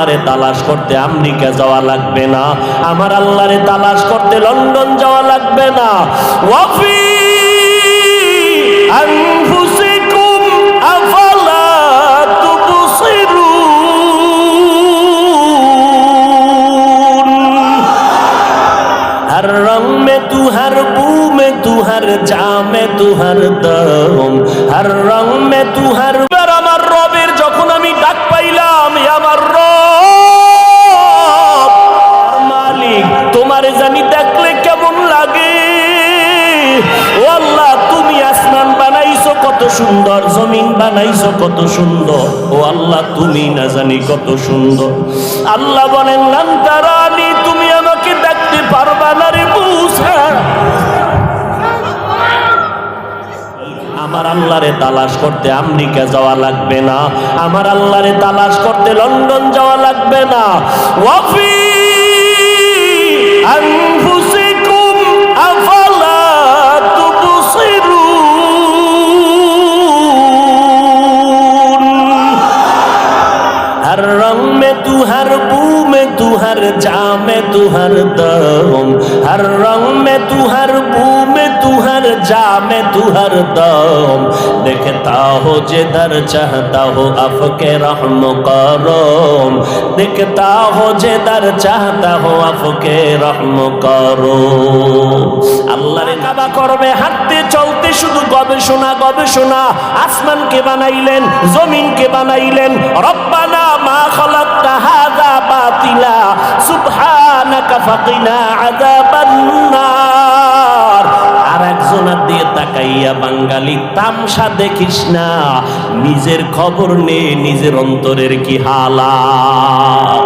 আল্লাহরে তালাশ করতে আমেরিকা যাওয়া লাগবে না, আমার আল্লাহরে তালাশ করতে লন্ডন যাওয়া লাগবে না। ওয়াফি আনফুসিকুম আফালা তুবসিরুন। हर रंग में तू, हर बू में तू, हर जा में तू, हर दम, हर रंग में तू, हर আমার রবের যখন আমি ডাক পাইলাম, আমার রব মালিক তোমারে জানি দেখলে কেমন লাগে। ও আল্লাহ, তুমি আসমান বানাইছো কত সুন্দর, জমিন বানাইছো কত সুন্দর, ও আল্লাহ তুমি না জানি কত সুন্দর। আল্লাহ বলেন লান তারানি, তুমি আমাকে দেখতে পারবা না রে মুসা। আমার আল্লাহরে তালাশ করতে আমেরিকা যাওয়া লাগবে না, আমার আল্লাহরে তালাশ করতে লন্ডন যাওয়া লাগবে না। ওয়াফি আনফুসিকুম আফালা তুবসিরুন। हर रंग में तू, हर बू में तू, हर जा में तू, हर दम, हर रंग में तू, हर बू में तू, हर जा में तू, हर दम, देखता हो जिधर चाहता हो अफके रहम करम, देखता हो जिधर चाहता हो अफके रहम करो। আল্লাহরে কাবা করবে হাঁটতে চলতে শুধু গবেষণা গবেষণা। আসমানকে বানাইলেন, জমিনকে বানাইলেন, রব্বানা মা খালাকতা হাযা বাতিলা সুবহানাকা ফাকিনা আযাবান নার। আর একজনের দিয়ে তাকাইয়া বাঙালি তামসা দেখিস না, নিজের খবর নে নিজের অন্তরের কি হালাত।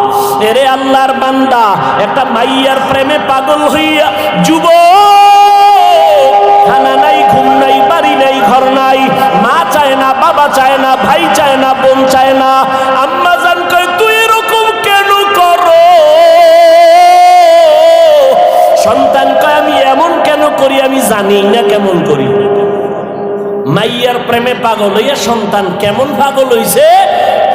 এরে আল্লাহর বান্দা, একটা মাইয়ার প্রেমে পাগল হইয়া যুবক, খানা নাই, ঘুম নাই, বাড়ি নাই, ঘর নাই, মা চায় না, বাবা চায় না, ভাই চায় না, বোন চায় না। আম্মা জান কয় তুই এরকম কেন করো? সন্তান কয় আমি এমন কেন করি, আমি জানি না কেমন করি। মাইয়ার প্রেমে পাগল হইয়া সন্তান কেমন পাগল হইছে,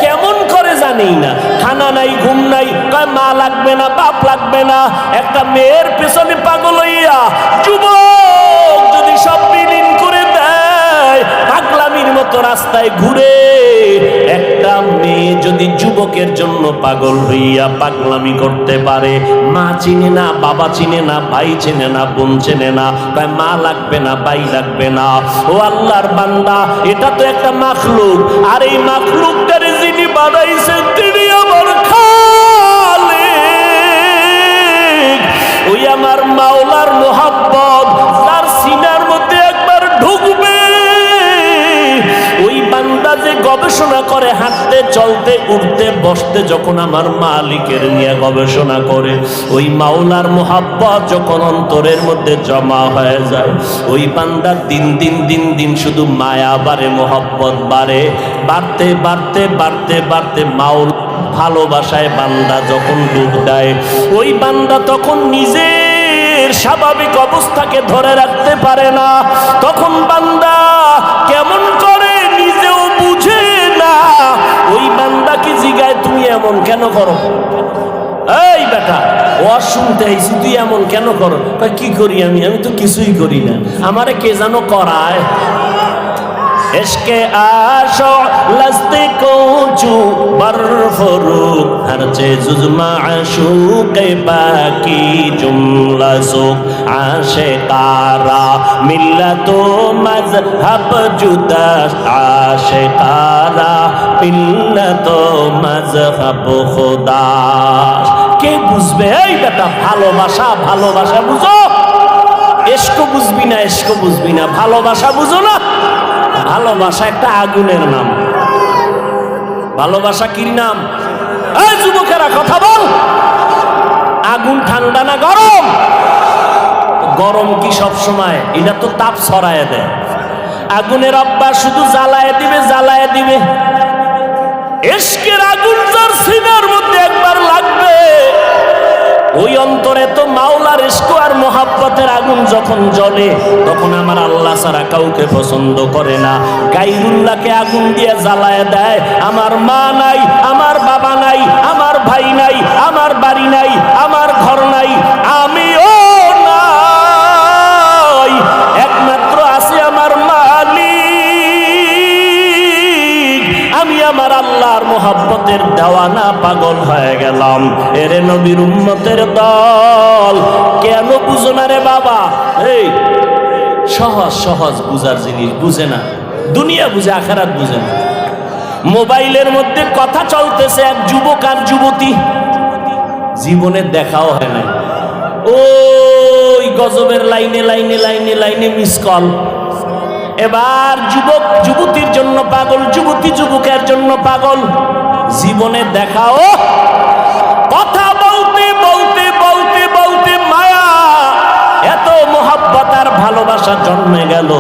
কেমন করে জানি না। খানা নাই, ঘুম নাই, কয় মা লাগবে না, বাপ লাগবে না। একটা মেয়ের পেছনে পাগল হইয়া যুবক যদি সব বিলীন করে দেয়, পাগলামির মতো রাস্তায় ঘুরে। একটা মেয়ে যদি যুবকের জন্য পাগল হইয়া পাগলামি করতে পারে, মা চিনে না, বাবা চিনে না, ভাই চিনে না, বোন চিনে না, কয় মা লাগবে না, ভাই লাগবে না। ও আল্লাহর বান্দা, এটা তো একটা মাখলুক, আর এই মাখলুকটারে যিনি বানাইছেন তিনি আমার খালিক। ওই আমার মাওলার মোহাব্বত তার সিনার মধ্যে একবার ঢুকবে, ওই বান্দা যে গবেষণা করে হাঁটতে চলতে উঠতে বসতে, যখন আমার মালিকের নিয়ে গবেষণা করে, ওই মাওলার মোহাব্বত যখন অন্তরের মধ্যে জমা হয়ে যায়, ওই বান্দা দিন দিন দিন দিন শুধু মায়া বাড়ে, মোহাব্বত বাড়ে, বাড়তে বাড়তে বাড়তে বাড়তে মাওলা ভালোবাসায় বান্দা যখন ডুব দেয়, ওই বান্দা তখন নিজের স্বাভাবিক অবস্থাকে ধরে রাখতে পারে না। তখন বান্দা কেমন করে নিজেও বুঝে না। ওই বান্দা কি জিগায় তুমি এমন কেন করো? এই বেটা, ওয়াজ শুনতে আইছি, তুই এমন কেন করো? কি করি আমি? আমি তো কিছুই করি না, আমারে কে জানো করায়। इश्क़ आशो लस्ते को चू बरफरूक हर चीज़ माशूक़ बाकी जुमला सुख आशिकारा मिल्लतो मज़हब जुदा आशिकारा मिल्लतो मज़हब खुदा। কে বুঝবে? এই বেটা, ভালোবাসা ভালোবাসা বুঝো, ইশক বুঝবি না, ইশক বুঝবি না, ভালোবাসা বুঝো না। ভালোবাসা একটা আগুনের নাম। ভালোবাসা কি নাম? এই যুবকেরা কথা বল, আগুন ঠান্ডা না গরম? গরম কি সব সময়? এটা তো তাপ ছড়ায় দেয়। আগুনের অভ্যাস শুধু জ্বালায় দিবে, জ্বালায় দিবে। ইশকের আগুন যার সিনার মধ্যে একবার লাগবে, ওই অন্তরে তো মাওলার ইশক আর মোহাব্বতের আগুন যখন জ্বলে, তখন আমার আল্লাহ ছাড়া কাউকে পছন্দ করে না। গায়রুল্লাহকে আগুন দিয়ে জ্বালায় দেয়। আমার মা নাই, আমার বাবা নাই, আমার ভাই নাই, আমার বাড়ি নাই, আমার ঘর নাই, আমিও নাই, একমাত্র আছে আমার মালিক। আমি আমার আল্লাহর মোহাব্বতের দেওয়ানা, পাগল হয়ে গেলাম। এরে নবীর উম্মতের দল, কেন বুঝো না রে বাবা? এই সহজ সহজ বুঝার জিনিস বুঝে না, দুনিয়া বুঝে, আখিরাত বুঝে না। মোবাইলের মধ্যে কথা চলতেছে, এক যুবক আর যুবতী, জীবনে দেখাও হয় না, ওই গজবের লাইনে লাইনে লাইনে লাইনে মিস কল। এবার যুবক যুবতীর জন্য পাগল, যুবতী যুবকের জন্য পাগল, জীবনে দেখাও। কথা বলতে বলতে বলতে বলতে মায়া, এত মোহাব্বত আর ভালোবাসা জন্মে গেল,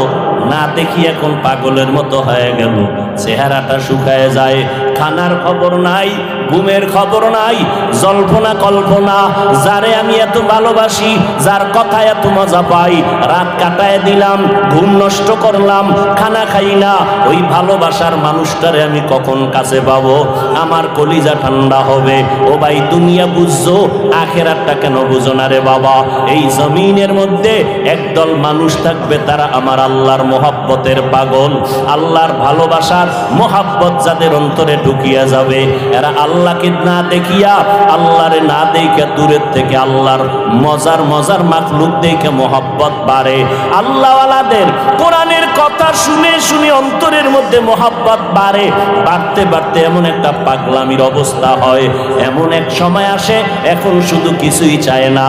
না দেখি এখন পাগলের মতো হয়ে গেল। চেহারাটা শুকায় যায়, খানার খবর নাই, ঘুমের খবর নাই, জল্পনা কল্পনা। যারে আমি এত ভালোবাসি, যার কথা এত মজা পাই, রাত কাটায় দিলাম, ঘুম নষ্ট করলাম, খানা খাই না, ওই ভালোবাসার মানুষটারে আমি কখন কাছে পাবো? আমার কলিজা ঠান্ডা হবে। ও ভাই, দুনিয়া বুঝছো, আখেরাতটা কেন বুঝো না রে বাবা? এই জমিনের মধ্যে একদল মানুষ থাকবে, তারা আমার আল্লাহর মোহাব্বতের পাগল। আল্লাহর ভালোবাসার মোহাব্বত যাদের অন্তরে ঢুকিয়া যাবে, এরা আল্লাহকে না দেখিয়া, আল্লাহরে না দেখে দূরের থেকে আল্লাহর মজার মজার মাখলুক দেখে মোহাব্বত বাড়ে। আল্লাহওয়ালাদের কোরআনের কথা শুনে শুনে অন্তরের মধ্যে মোহাব্বত বাড়ে, বাড়তে বাড়তে এমন একটা পাগলামির অবস্থা হয়। এমন এক সময় আসে, এখন শুধু কিছুই চায় না,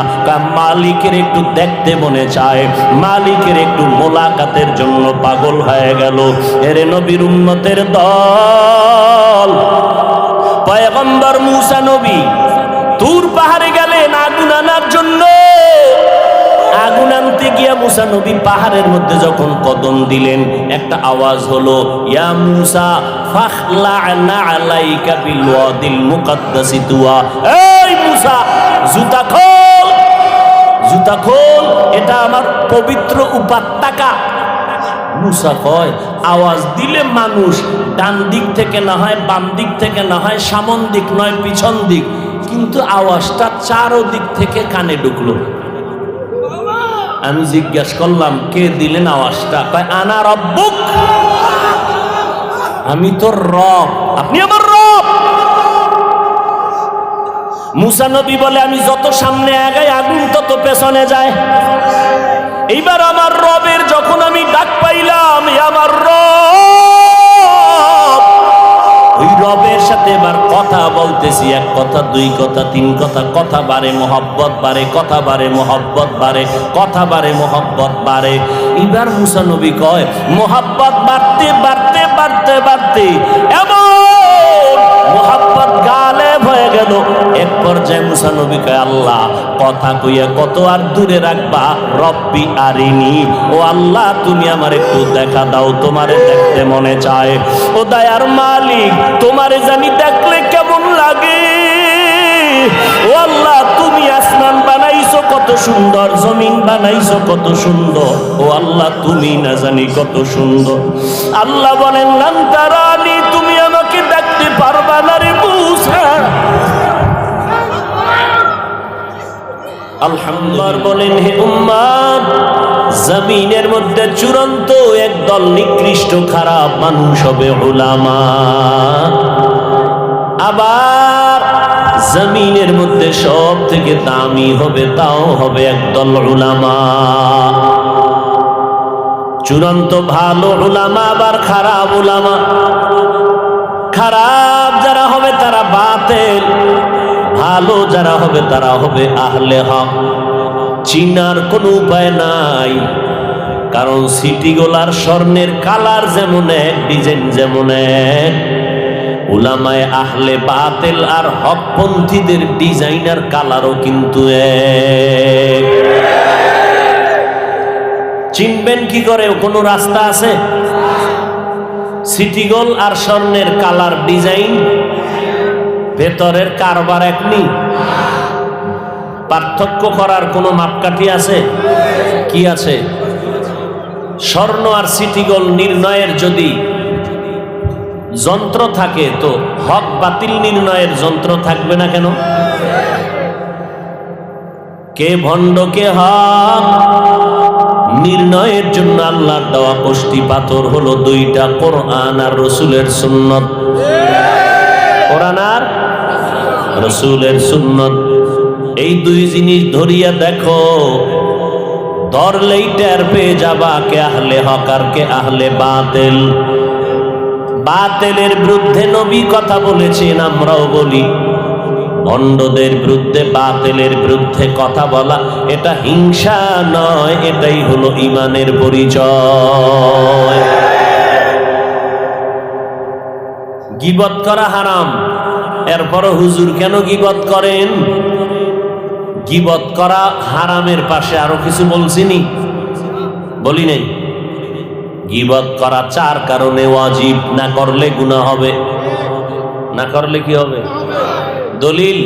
মালিকের একটু দেখতে মনে চায়, মালিকের একটু মোলাকাতের জন্য পাগল হয়ে গেল। এরে নবীর উম্মতের দল, পয়গম্বর মুসা নবী তুর পাহাড়ে গেলেন আগুন আনার জন্য। আগুন আনতে গিয়া মুসা নবী পাহাড়ের মধ্যে যখন কদম দিলেন, একটা আওয়াজ হলো, ইয়া মুসা ফাখলা'না আলাইকা বিল ওয়াদিল মুকাদ্দাসি তুয়া। এই মুসা, জুতা খোল, জুতা খোল, এটা আমার পবিত্র উপত্যকা। মুসা কয়, আওয়াজ দিলে মানুষ ডান দিক থেকে না হয়, বাম দিক থেকে না হয়, সামন দিক নয় পিছন দিক, কিন্তু আওয়াজটা চারোদিক থেকে কানে ঢুকলো। আমি জিজ্ঞাসা করলাম, কে দিলেন আওয়াজটা? কয়, আনা রব্বুক, আমি তোর রব, আপনি আমার রব। মুসা নবী বলে, আমি যত সামনে আগাই আগুন তত পেছনে যায়। এইবার আমার রবের যখন আমি ডাক পাইলাম, আমার রব, ওই রবের সাথে এবার কথা বলতেছি, এক কথা, দুই কথা, তিন কথা, কথা বাড়ে মোহাব্বত বাড়ে, কথা বাড়ে মোহাব্বত বাড়ে, কথা বাড়ে মোহাব্বত বাড়ে। এবার মুসা নবী কয়, মোহাব্বত বাড়তে বাড়তে বাড়তে বাড়তে এমন মোহাব্বত গালেব হয়ে গেল। এক পর্যায়ে মুসা নবী কয়, আল্লাহ, কথা কইয়া কত আর দূরে রাখবা, রব্বি আরিনি, ও আল্লাহ তুমি আমার একটু দেখা দাও, তোমারে দেখতে মনে চায়। ও দয়ার মালিক, তোমারে জানি দেখলে কেমন লাগে। ও আল্লাহ, তুমি আসমান বানাইছো কত সুন্দর, জমিন বানাইছো কত সুন্দর, ও আল্লাহ তুমি না জানি কত সুন্দর। আল্লাহ বলেন, লান তারানি, তুমি আমাকে দেখতে পারবা না রে মুসা। আলহামদুলিল্লাহ বলেন, হে উম্মত, জমিনের মধ্যে চূড়ান্ত একদল নিকৃষ্ট খারাপ মানুষ হবে উলামা। আবার জমিনের মধ্যে সব থেকে দামি হবে, তাও হবে একদল উলামা। চূড়ান্ত ভালো উলামা, আবার খারাপ উলামা। খারাপ যারা হবে তারা বাতিল, ভালো যারা হবে তারা হবে আহলে হক। চিনার কোনো উপায় নাই, কারণ সিটিগোলার স্বর্ণের কালার যেমন এক, ডিজাইন যেমন এক, উলামায়ে আহলে বাতিল আর হকপন্থীদের ডিজাইনার কালারও কিন্তু এক। চিনবেন কি করে? কোনো রাস্তা আছে? সিটিগোল আর স্বর্ণের কালার ডিজাইন, ভেতরের কারবার এক নেই। পার্থক্য করার কোনো মাপকাঠি আছে? কি আছে? স্বর্ণ আর সিটিগোল নির্ণয়ের যদি যন্ত্র থাকে, তো হক বাতিল নির্ণয়ের যন্ত্র থাকবে না কেন? কে ভণ্ড কে হক নির্ণয়ের জন্য আল্লাহর দেওয়া কষ্টি পাথর হলো দুইটা, কোরআন আর রসুলের সুন্নত। কোরআন আর রসুলের সুন্নত, এই দুই জিনিস ধরিয়া দেখো, ধরলেই টের পেয়ে যাবা কে আহলে হক আর কে আহলে বাতিল। বাতিলের বিরুদ্ধে নবী কথা বলেছেন, আমরাও বলি। ভণ্ডদের বিরুদ্ধে, বাতিলের বিরুদ্ধে কথা বলা এটা হিংসা নয়, এটাই হলো ঈমানের পরিচয়। গীবত করা হারাম, এরপর হুজুর কেন গীবত করেন? গীবত করা হারামের পাশে আরো কিছু বলছিনি? বলি নাই? গীবত করা 4 কারণে ওয়াজিব, না করলে গুনাহ হবে। না করলে কি হবে? দলিল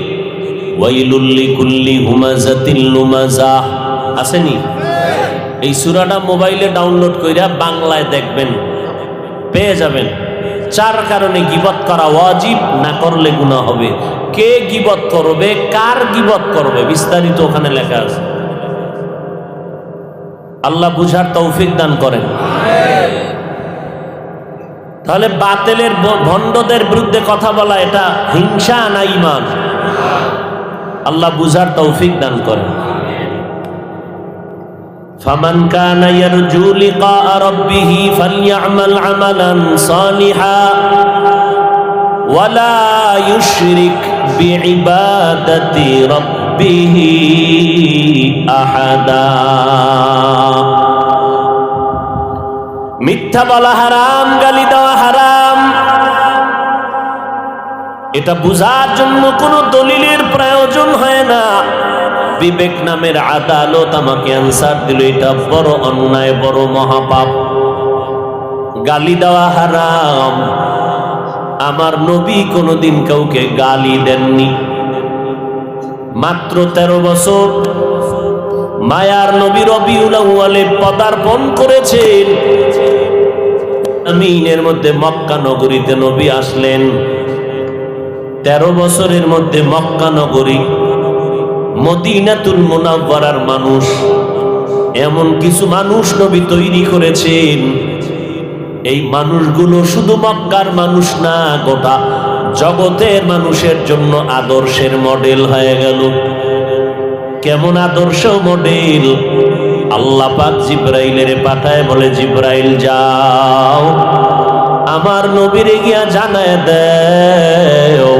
ওয়াইলুল লিকুল্লি হুমাযাতিল লুমাযাহ আসেনি? এই সূরাটা মোবাইলে ডাউনলোড কইরা বাংলায় দেখবেন, পেয়ে যাবেন। 4 কারণে গীবত করা ওয়াজিব, না করলে গুনাহ হবে। কে গীবত করবে, কার গীবত করবে, বিস্তারিত ওখানে লেখা আছে। আল্লাহ বুঝার তৌফিক দান করেন। তাহলে বাতিলের ভণ্ডদের বিরুদ্ধে কথা বলা এটা হিংসা না ঈমান? আল্লাহ বুঝার তৌফিক দান করেন। ফামান কানা ইয়ারজু লিকা রাব্বিহি ফালইআমাল আমালান সালিহা ওয়ালা ইউশরিক বিইবাদাতি রাব্বিহি আহাদা। মিথ্যা বলা হারাম, গালি দেওয়া হারাম, এটা বুঝার জন্য কোনো দলিলের প্রয়োজন হয় না। বিবেক নামের আদালত আমাকে অ্যান্সার দিল, এটা বড় অন্যায়, বড় মহাপাপ। গালি দেওয়া হারাম। আমার নবী কোনোদিন কাউকে গালি দেননি। মাত্র 13 বছর মায়ার নবী রবিউল আউয়ালে পদার্পণ করেছেন। আমিনের মধ্যে মক্কা নগরীতে নবী আসলেন। 13 বছরের মধ্যে মক্কা নগরী, মদিনাতুল মুনাওয়ারার মানুষ, এমন কিছু মানুষ নবী তৈরি করেছেন। এই মানুষগুলো শুধু মক্কার মানুষ না, গোটা জগতের মানুষের জন্য আদর্শের মডেল হয়ে গেল। কেমন আদর্শ মডেল? আল্লাহ পাক জিব্রাইলের পাঠায়, বলে জিব্রাইল যাও আমার নবীরে গিয়া জানায় দেও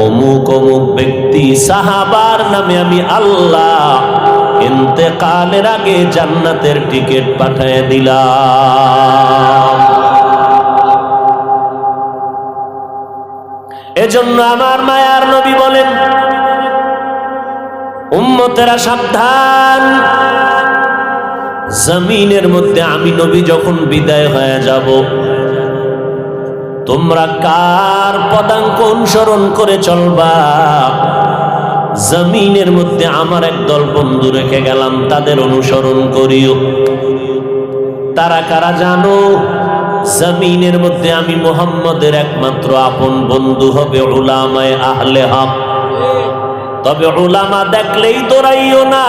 অমুক অমুক ব্যক্তি সাহাবার নামে আমি আল্লাহ ইন্তেকালের আগে জান্নাতের টিকিট পাঠায় দিলাম। এজন্য আমার মায়ার নবী বলেন, উম্মতেরা সাবধান, জমিনের মধ্যে আমি নবী যখন বিদায় হয়ে যাব, তোমরা কার পদাঙ্ক অনুসরণ করে চলবা? জমিনের মধ্যে আমার একদল বন্ধু রেখে গেলাম, তাদের অনুসরণ করিও। তারা কারা জানো? জমিনের মধ্যে আমি মুহাম্মদের একমাত্র আপন বন্ধু হবে উলামায়ে আহলে হক। তবে উলামা দেখলেই দৌড়াইও না,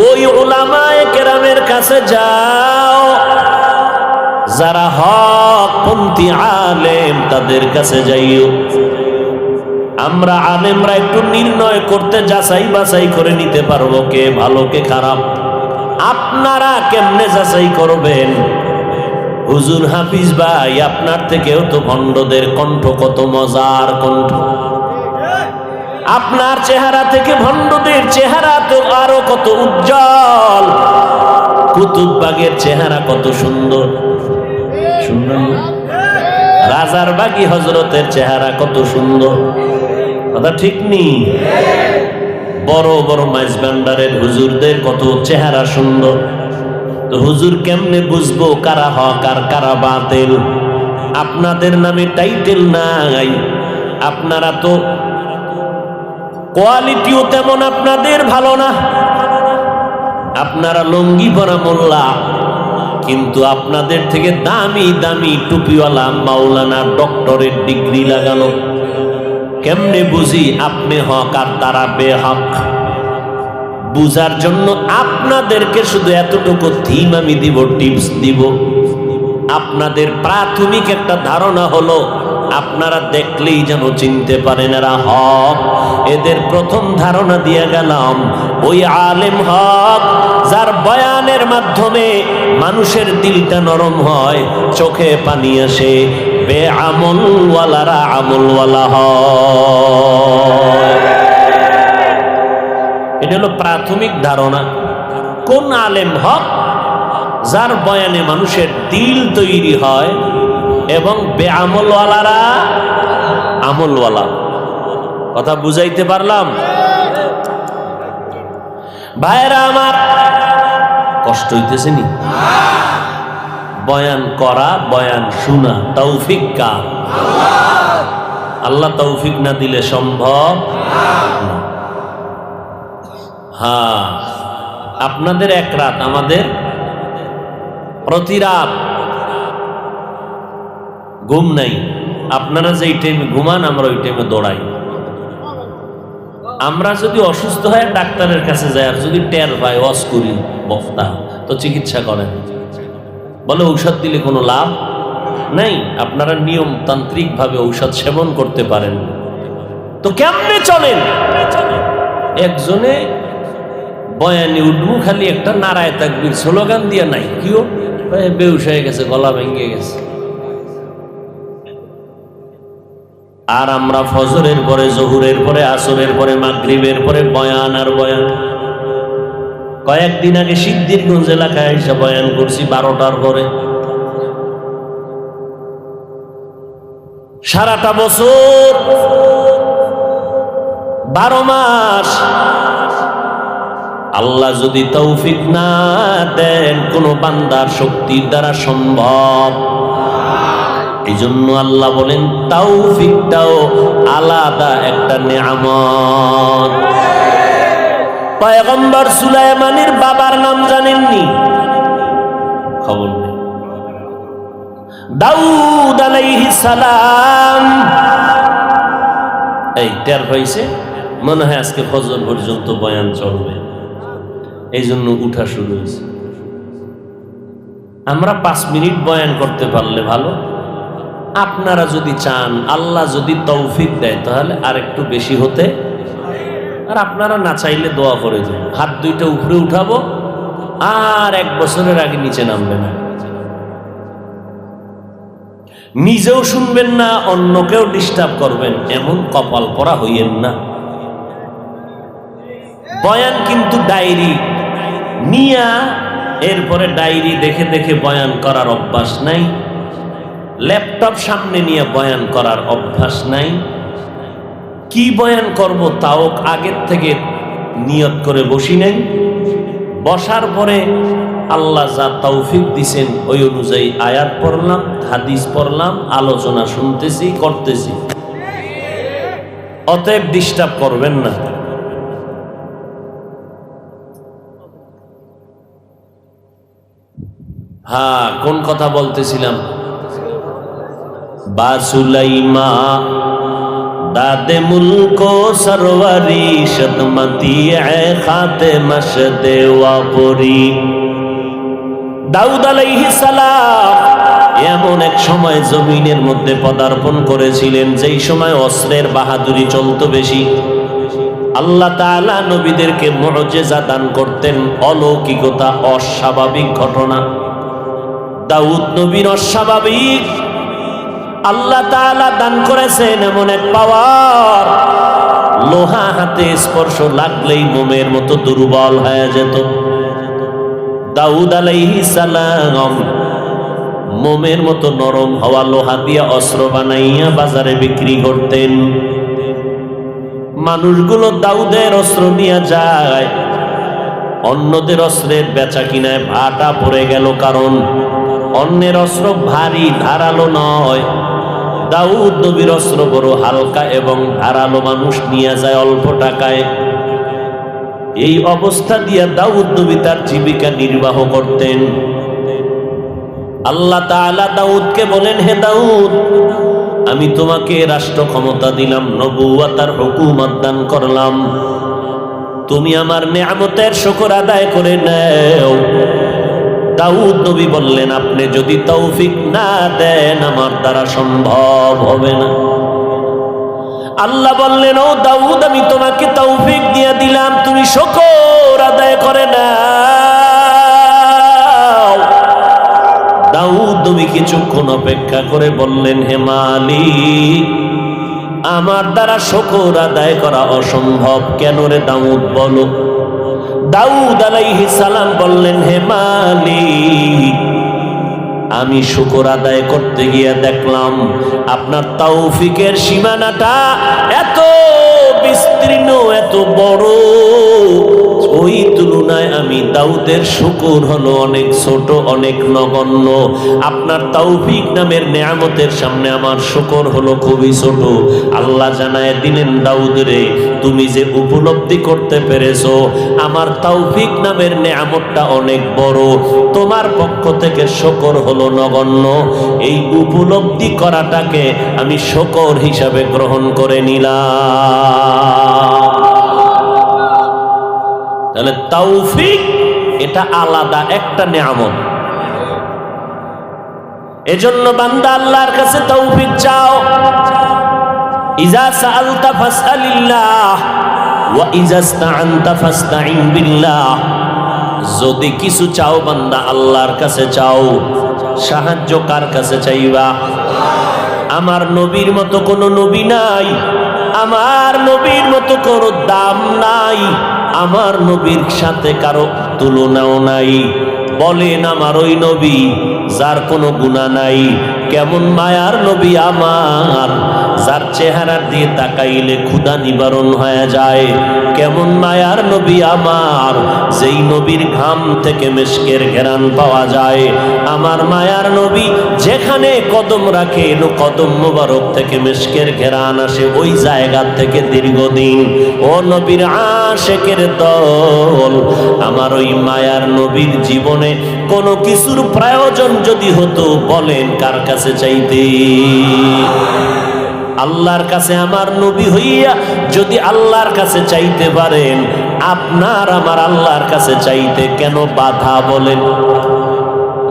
ওই উলামায়ে কেরামের কাছে যাও, যারা হক পন্থী আলেম তাদের কাছে যাইও। আমরা আলেমরা একটু নির্ণয় করতে, যাচাই বাছাই করে নিতে পারবো কে ভালো কে খারাপ। আপনারা কেমনে যাচাই করবেন? হুজুর হাফিজ ভাই, আপনার থেকেও তো ভণ্ডদের কণ্ঠ কত মজার কণ্ঠ। আপনার চেহারা থেকে ভণ্ডদের চেহারা তো আরো কত উজ্জ্বল। কুতুববাগের চেহারা কত সুন্দর সুন্দর, রাজার বাগী হজরতের চেহারা কত সুন্দর, কথা ঠিক নেই? বড় বড় মাইজবান্ডারের হুজুরদের কত চেহারা সুন্দর। তো হুজুর কেমনে বুঝবো কারা হক আর কারা বাতিল? আপনাদের নামে টাইটেল নাই, আপনারা তো কোয়ালিটিও তেমন আপনাদের ভালো না। আপনারা লঙ্গি পরা মোল্লা, কিন্তু আপনাদের থেকে দামি দামি টুপিওয়ালা মাওলানা ডক্টরের ডিগ্রি লাগানো। কেমনে বুঝি আপনি হক আর তারা বেহক? বুঝার জন্য আপনাদেরকে শুধু এতটুকু থিম আমি দিব, টিপস দিব। আপনাদের প্রাথমিক একটা ধারণা হলো, আপনারা দেখলেই যেন চিনতে পারেন এরা হক। এদের প্রথম ধারণা দিয়ে গেলাম, ওই আলেম হক যার বয়ানের মাধ্যমে মানুষের দিলটা নরম হয়, চোখে পানি আসে। বেআমলওয়ালারা আমলওয়ালা হয়। এটা হলো প্রাথমিক ধারণা। কোন আলেম হক? যার বয়ানে মানুষের দিল তৈরি হয় এবং বেআমলওয়ালারা আমলওয়ালা। কথা বুঝাইতে পারলাম? ভাইরা আমার, কষ্ট হইতেছে নি? বয়ান করা, বয়ান শোনা তৌফিক কার? আল্লাহ তৌফিক না দিলে সম্ভব না। হ্যাঁ, আপনাদের এক রাত, আমাদের প্রতি রাত ঘুম নাই। আপনারা যেই টাইমে ঘুমান, আমরা ওই টাইমে দৌড়াই। আমরা যদি অসুস্থ হয় ডাক্তারের কাছে যাই, আর যদি টের পাই ওয়াজ করি বক্তা, তো চিকিৎসা করেন। বলে ঔষধ দিলে কোনো লাভ নাই, আপনারা নিয়মতান্ত্রিক ভাবে ঔষধ সেবন করতে পারেন। তো কেমনে চলেন? একজনে বয়ানে উঠবো, খালি একটা নারায় তাকবীর স্লোগান দিয়ে নাই, কিও বেহুশ হয়ে গেছে, গলা ভেঙে গেছে। আর আমরা ফজরের পরে, জহুরের পরে, আসরের পরে, মাগরিবের পরে বয়ান আর বয়ান। কয়েকদিন আগে সিদ্ধিরগঞ্জ এলাকায় এসে বয়ান করছি 12টার পরে। সারাটা বছর 12 মাস আল্লাহ যদি তৌফিক না দেন, কোন বান্দার শক্তির দ্বারা সম্ভব। এই জন্য আল্লাহ বলেন তৌফিকটাও আলাদা একটা নিয়ামত। পয়গম্বর সুলাইমানের বাবার নাম জানেননি? খবর নেই। দাউদ আলাইহিস সালাম। এই টের পাইছে, মনে হয় আজকে ফজর পর্যন্ত বয়ান চলবে, এই জন্য উঠা শুরু হয়েছে। আমরা 5 মিনিট বয়ান করতে পারলে ভালো। আপনারা যদি চান, আল্লাহ যদি তৌফিক দেয়, তাহলে আর একটু বেশি হতে। আর আপনারা না চাইলে দোয়া করে দিন, হাত দুইটা উপরে উঠাবো, আর 1 বছরের আগে নিচে নামবে না। নিজেও শুনবেন না, অন্যকেও ডিস্টার্ব করবেন, এমন কপাল পরা হইয়েন না। বয়ান কিন্তু ডায়েরি নিয়া, এরপরে ডায়েরি দেখে দেখে বয়ান করার অভ্যাস নাই। ল্যাপটপ সামনে নিয়ে বয়ান করার অভ্যাস নাই। কি বয়ান করব তাও আগের থেকে নিয়ত করে বসি নাই। বসার পরে আল্লাহ যা তৌফিক দিছেন ওই অনুযায়ী আয়াত পড়লাম, হাদিস পড়লাম, আলোচনা শুনতেছি, করতেছি। অতএব ডিস্টার্ব করবেন না। হ্যাঁ, কোন কথা বলতেছিলাম? বাসুলাইমা দাদে মুলকো সরওয়ারি শতমতি খাতে মশদে ওয়াপরি। দাউদ আলাইহিস সালাম এমন এক সময় জমিনের মধ্যে পদার্পণ করেছিলেন, যেই সময় অস্ত্রের বাহাদুরি চলতো বেশি। আল্লাহ তাআলা নবীদেরকে মুআজিজা দান করতেন, অলৌকিকতা, অস্বাভাবিক ঘটনা। দাউদ নবীর অস্বাভাবিক আল্লাহ তাআলা দান করেছেন এমন এক পাওয়ার, লোহা হাতে স্পর্শ লাগলেই মোমের মতো দুর্বল হয়ে যেত। দাউদ আলাইহিস সালাম মোমের মতো নরম হওয়া লোহা দিয়ে অস্ত্র বানাইয়া বাজারে বিক্রি করতেন। মানুষগুলো দাউদের অস্ত্র নিয়ে যায়, অন্যদের অস্ত্রের বেচা কিনায় ভাটা পড়ে গেল, কারণ অন্যের অস্ত্র ভারী ধারালো নয়, দাউদ নবীর অস্ত্র বড় হালকা এবং ধারালো, মানুষ নিয়ে যায় অল্প টাকায়। এই অবস্থা দিয়ে দাউদ নবী তার জীবিকা নির্বাহ করতেন। আল্লাহ তাআলা দাউদকে বলেন, হে দাউদ, আমি তোমাকে রাষ্ট্র ক্ষমতা দিলাম, নবুয়তার হুকুমত দান করলাম, তুমি আমার নিয়ামতের শুকর আদায় করে নাও। দাউদ নবী বললেন, আপনি যদি তৌফিক না দেন আমার দ্বারা সম্ভব হবে না। আল্লাহ বললেন, ও দাউদ, আমি তোমাকে তৌফিক দিয়ে দিলাম, তুমি শুকর আদায় করে নাও। দাউদ নবী কিছুক্ষণ অপেক্ষা করে বললেন, হে মালিক, আমার দ্বারা শুকর আদায় করা অসম্ভব। কেন রে দাউদ, বলো। দাউদ আলাইহিস সালাম বললেন, হে মালিক, আমি শুকর আদায় করতে গিয়ে দেখলাম আপনার তৌফিকের সীমানাটা এত বিস্তীর্ণ, এত বড়, ওই তুলনায় আমি দাউদের শুকর হলো অনেক ছোট, অনেক নগণ্য। আপনার তৌফিক নামের নেয়ামতের সামনে আমার শুকর হলো খুবই ছোট। আল্লাহ জানায় দিলেন, দাউদ রে, তুমি যে উপলব্ধি করতে পেরেছো আমার তৌফিক নামের নেয়ামতটা অনেক বড়, তোমার পক্ষ থেকে শুকর হলো নগণ্য। এই উপলব্ধি করাটাকে আমি শুকর হিসাবে গ্রহণ করে নিলাম। তাহলে তৌফিক এটা আলাদা একটা নেয়ামত। এজন্য বান্দা আল্লাহর কাছে তৌফিক চাও। ইজা সাআলতা ফাসআলিল্লাহ ওয়া ইজা ইসতাআনতা ফাসতাইন বিল্লাহ। যদি কিছু চাও বান্দা আল্লাহর কাছে চাও। সাহায্য কার কাছে চাইবা? আমার নবীর মতো কোনো নবী নাই, আমার নবীর মতো কোনো দাম নাই, আমার নবীর সাথে কারো তুলনাও নাই। বলেন আমার ওই নবী যার কোনো গুনাহ নাই, কেমন মায়ার নবী আমার, যার চেহারা দিয়ে তাকাইলে ক্ষুধা নিবারণ হয়ে যায়। কেমন মায়ার নবী আমার, যেই নবীর ঘাম থেকে মিশকের ঘেরান পাওয়া যায়। আমার মায়ার নবী যেখানে কদম রাখে, কদম মোবারক থেকে মিশকের ঘেরান আসে, ওই জায়গা থেকে দীর্ঘদিন। ও নবীর আশেকের দল, আমার ওই মায়ার নবীর জীবনে কোনো কিছুর প্রয়োজন যদি হতো, বলেন কার কাছে চাইতে? আল্লাহর কাছে আমার নবী হইয়া যদি আল্লাহর কাছে চাইতে পারেন, আপনার আমার আল্লাহর কাছে চাইতে কেন বাধা বলেন?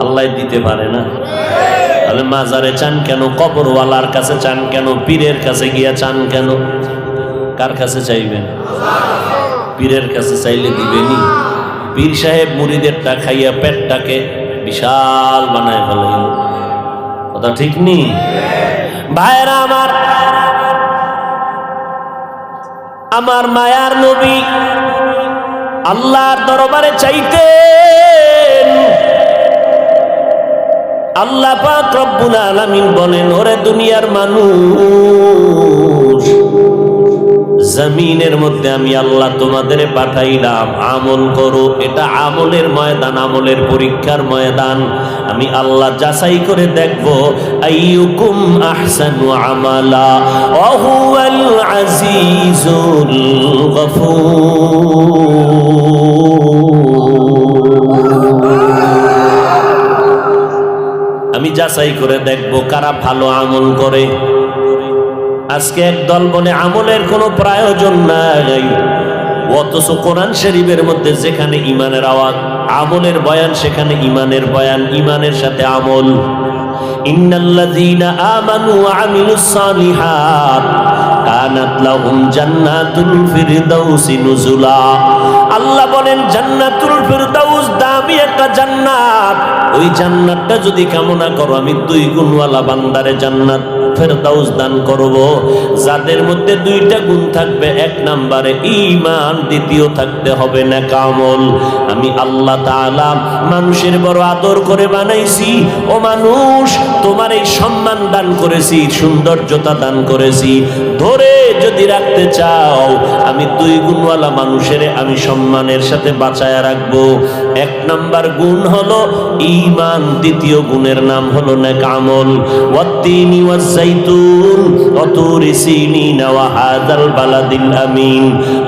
আল্লাহ দিতে পারে না? তাহলে মাজারে চান কেন? কবরওয়ালার কাছে চান কেন? পীরের কাছে গিয়া চান কেন? কার কাছে চাইবেন? পীরের কাছে চাইলে দিবেনি? পীর সাহেব মুরিদেরটা খাইয়া পেটটাকে বিশাল বানায় ফেলেন, কথা ঠিক নি? ভাইরা আমার, আমার মায়ার নবী আল্লাহর দরবারে চাইতেন। আল্লাহ পাক রব্বুল আলামিন বলেন, ওরে দুনিয়ার মানুষ, জমিনের মধ্যে আমি আল্লাহ তোমাদের পাঠাইলাম, আমল করো। এটা আমলের ময়দান, আমলের পরীক্ষার ময়দান। আমি আল্লাহ যাচাই করে দেখব, আইয়ুকুম আহসানু আমালা ওয়া হুয়াল আজিজুল গফুর। আমি যাচাই করে দেখব কারা ভালো আমল করে। আজকে একদল বলে আমলের কোনো প্রয়োজন নাই, অথচ কোরআন শরীফের মধ্যে যেখানে ইমানের আওয়াজ, আমলের বয়ান, সেখানে ইমানের বয়ান, ইমানের সাথে আমল। ইন্নাল্লাযীনা আমানু ওয়া আমিলুস সালিহাত কানাত লাহুম জান্নাতুল ফিরদাউসি নুজুলা। আল্লাহ বলেন, জান্নাতুল ফিরদাউস দামি একটা জান্নাত। ওই জান্নাতটা যদি কামনা করো, আমি 2 গুণওয়ালা বান্দারে জান্নাত ফেরদাউস দান করব, যাদের মধ্যে 2টা গুণ থাকবে। 1 নম্বরে ঈমান, দ্বিতীয় থাকতে হবে নেক আমল। আমি আল্লাহ তাআলা মানুষের বড় আদর করে বানাইছি। ও মানুষ, তোমার এই সম্মান দান করেছি, সৌন্দর্যতা দান করেছি, ধরে যদি রাখতে চাও, আমি 2 গুণওয়ালা মানুষের আমি সম্মানের সাথে বাঁচায়া রাখবো। 1 নম্বর গুণ হলো ঈমান, দ্বিতীয় গুণের নাম হলো নেক আমল। ওয়াত্তিনি ওয়াজ্জাইতুন ওয়া তুরি সিনিন ওয়া হাযাল বালাদিল আমিন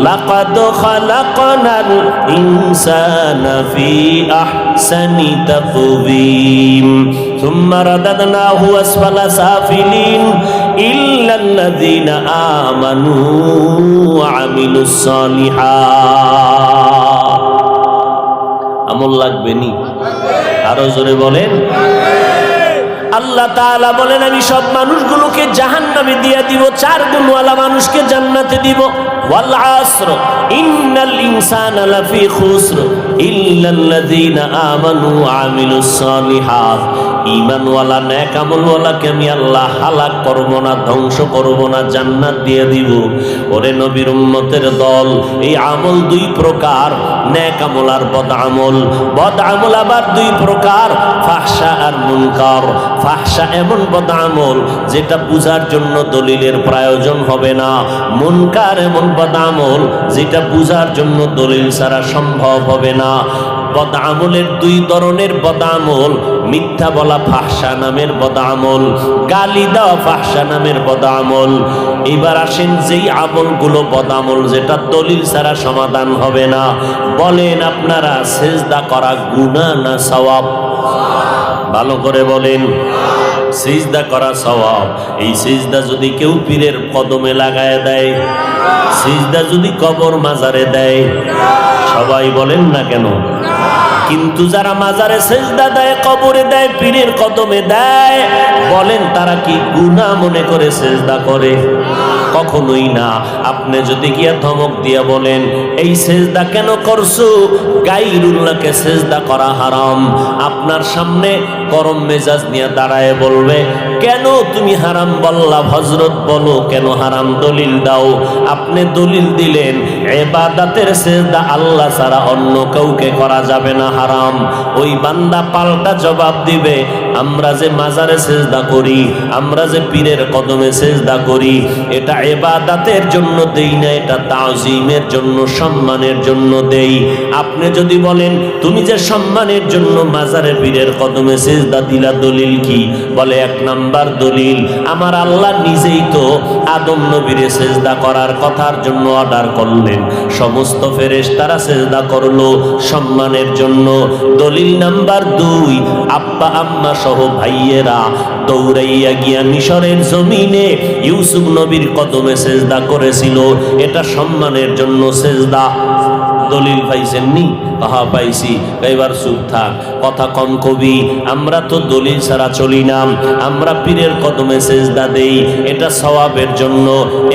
লাকাদ খালাকনাল ইনসানা ফি আহসানি তাকওয়িম। সুম্মা রাদাদনাহু আসফালা সাফিলিন ইল্লাল্লাযীনা আমানু ওয়া আমিলুস সালিহাত। আমল লাগবে নি? আরো জোরে বলেন। আল্লাহ তাআলা বলেন আমি সব মানুষগুলোকে জাহান্নামে দিয়ে দিব, 4 গুণওয়ালা মানুষকে জান্নাতে দিব। ওয়াল আসর ইন্নাল ইনসানা লাফি খুসর ইল্লাল্লাযীনা আমানু ওয়া আমিলুস সালিহাত। ঈমানওয়ালা নেক আমলওয়ালাকে আমি আল্লাহ হালাক করব না, ধ্বংস করব না, জান্নাত দিয়ে দিব। ওরে নবীর উম্মতের দল, এই আমল 2 প্রকার, নেক আমল আর বদ আমল। বদ আমল আবার 2 প্রকার, ফাহশা আর মুনকার। ফাহশা এমন বদ আমল যেটা বুঝার জন্য দলিলের প্রয়োজন হবে না। মুনকার এমন বদ আমল যেটা বুঝার জন্য দলিল ছাড়া সম্ভব হবে না। বদ আমলের 2 ধরনের বদ আমল, মিথ্যা বলা ফাহশা নামের বদ আমল, গালি দেওয়া ফাহশা নামের বদ আমল। এবার আসেন যেই আমলগুলো বদ আমল যেটা দলিল ছাড়া সমাধান হবে না, বলেন আপনারা সিজদা করা গুনাহ না সওয়াব? ভালো করে বলেন। সিজদা করা সওয়াব। এই সিজদা যদি কেউ পীরের কদমে লাগায় দেয়, সিজদা যদি কবর মাজারে দেয়, সবাই বলেন না কেন? কিন্তু যারা মাজারে সিজদা দেয়, কবরে দেয়, পীরের কদমে দেয়, বলেন তারা কি গুনাহ মনে করে সিজদা করে? কখনোই না। আপনি যদি গিয়া ধমক দিয়া বলেন এই সিজদা কেন করছো, গায়রুল্লাহকে সিজদা করা হারাম, আপনার সামনে গরম মেজাজ নিয়ে দাঁড়ায় বলবে কেন তুমি হারাম বললা, হযরত বলো কেন হারাম, দলিল দাও। আপনি দলিল দিলেন ইবাদতের সিজদা আল্লাহ ছাড়া অন্য কাউকে করা যাবে না, হারাম। ওই বান্দা পাল্টা জবাব দিবে আমরা যে মাজারে সিজদা করি, আমরা যে পীরের কদমে সিজদা করি, এটা ইবাদতের জন্য দেই না, এটা তাজিমের জন্য, সম্মানের জন্য দেই। আপনি যদি বলেন তুমি যে সম্মানের জন্য মাজারে পীরের কদমে সিজদা দিলা, দলিল কি? বলে 1 নাম্বার দলিল আমার আল্লাহ নিজেই তো আদম নবীরে সিজদা করার কথার জন্য অর্ডার করলেন, সমস্ত ফেরেশতারা সিজদা করলো সম্মানের জন্য। দলিল নাম্বার 2, আব্বা আম্মা সহ ভাইয়েরা দৌড়াইয়া গিয়া মিশরের জমিনে ইউসুফ নবীর কদমে সিজদা করেছিল, এটা সম্মানের জন্য সিজদা। দলিল পাইছেননি? কাহা পাইছি। এবার চুপ থাক, কথা কম কবি। আমরা তো দলিল ছাড়া চলি না, আমরা পীরের কদমে সিজদা দেই, এটা সওয়াবের জন্য,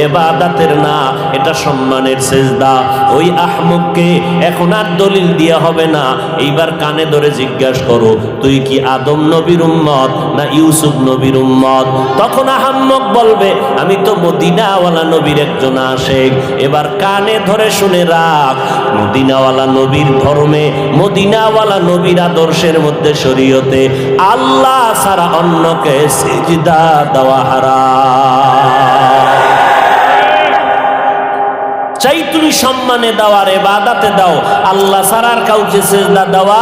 ইবাদতের না, এটা সম্মানের সিজদা। ওই আহমককে এখন আর দলিল দিয়া হবে না, এইবার কানে ধরে জিজ্ঞাসা করো তুই কি আদম নবীর উম্মত না ইউসুফ নবীর উম্মত? তখন আহমক বলবে আমি তো মদিনাওয়ালা নবীর একজন আশিক। এবার কানে ধরে শুনে রাখ, মদিনাওয়ালা নবীর ধর্মে, মদিনাওয়ালা নবীর আদর্শের মধ্যে, শরীয়তে আল্লাহ ছাড়া অন্যকে সিজদা দেওয়া হারাম। চাই তুমি সম্মানে দাও আর ইবাদতে দাও, আল্লাহ ছাড়া আর কাউকে সিজদা দেওয়া।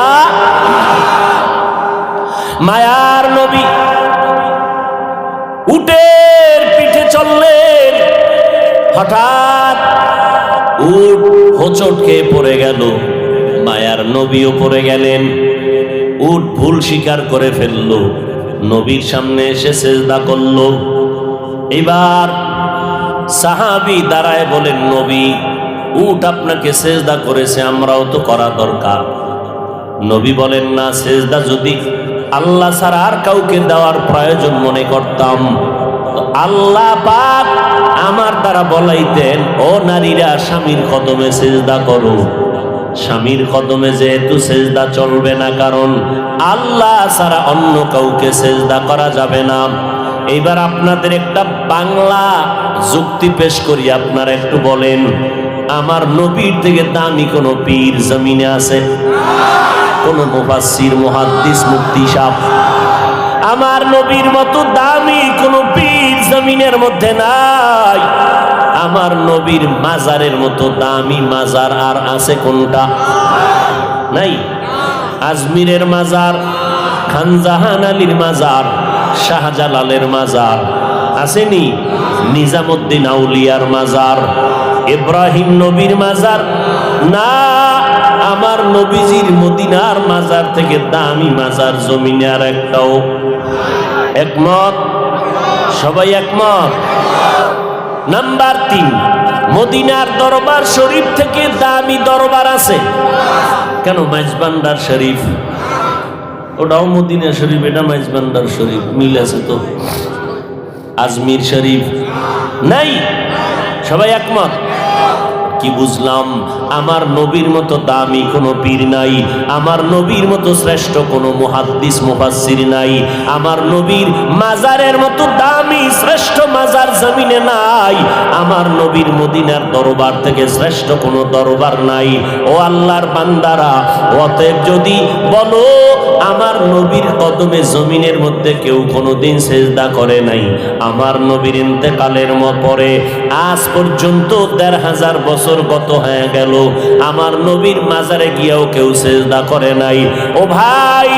মায়ার নবী উটের পিঠে চললেন, হঠাৎ উট হোঁচট খেয়ে পড়ে গেল, মায়ার নবীও পড়ে গেলেন। উট ভুল স্বীকার করে ফেলল, নবীর সামনে এসে সিজদা করল। এবার সাহাবী দাঁড়ায় বলেন নবী উট আপনাকে সিজদা করেছে, আমরাও তো করা দরকার। নবী বলেন না, সিজদা যদি আল্লাহ ছাড়া আর কাউকে দেওয়ার প্রয়োজন মনে করতাম, আল্লাহ পাক আমার দ্বারা বলাইতেন ও নারীরা স্বামীর কদমে সিজদা করো। স্বামীর কদমে যেহেতু সিজদা চলবে না, কারণ আল্লাহ ছাড়া অন্য কাউকে সিজদা করা যাবে না। এইবার আপনাদের একটা বাংলা যুক্তি পেশ করি, আপনারা একটু বলেন আমার নবীর থেকে দামি কোন পীর জমিনে আছে? কোন মুফাসসির, মুহাদ্দিস, মুফতি সাহেব? আমার নবীর মতো দামি কোন পীর জমিনের মধ্যে নাই। আমার নবীর মাজারের মতো দামি মাজার আর আছে কোনটা? নাই। আজমিরের মাজার, খানজাহান আলীর মাজার, শাহজালালের মাজার আসেনি? নিজামুদ্দিন আউলিয়ার মাজার, ইব্রাহিম নবীর মাজার না। আমার নবীজির মদিনার মাজার থেকে দামি মাজার জমিনে আর একটাও। একমত? সবাই একমত? নাম্বার 3, মদিনার দরবার শরীফ থেকে দামি দরবার আছে। কেন? মাইজবান্ডার শরীফ, ওটাও মদিনা শরীফ, এটা মাইজবান্ডার শরীফ, মিল আছে তো? আজমির শরীফ নাই? সবাই একমত? কি বুঝলাম? আমার নবীর মতো দামি কোনো পীর নাই, আমার নবীর মতো শ্রেষ্ঠ কোনো মুহাদ্দিস মুফাসসির নাই, আমার নবীর মাজারের মতো দামি শ্রেষ্ঠ মাজার জমিনে নাই, আমার নবীর মদিনার দরবার থেকে শ্রেষ্ঠ কোনো দরবার নাই। ও আল্লাহর বান্দারা, অতএব যদি বলো আমার নবীর কদমে জমিনের মধ্যে কেউ কোনোদিন সেজদা করে নাই, আমার নবীর ইন্তেকালের পরে আজ পর্যন্ত ১৫০০ বছর গত হয়ে গেল, আমার নবীর মাজারে গিয়েও কেউ সেজদা করে নাই। ও ভাই,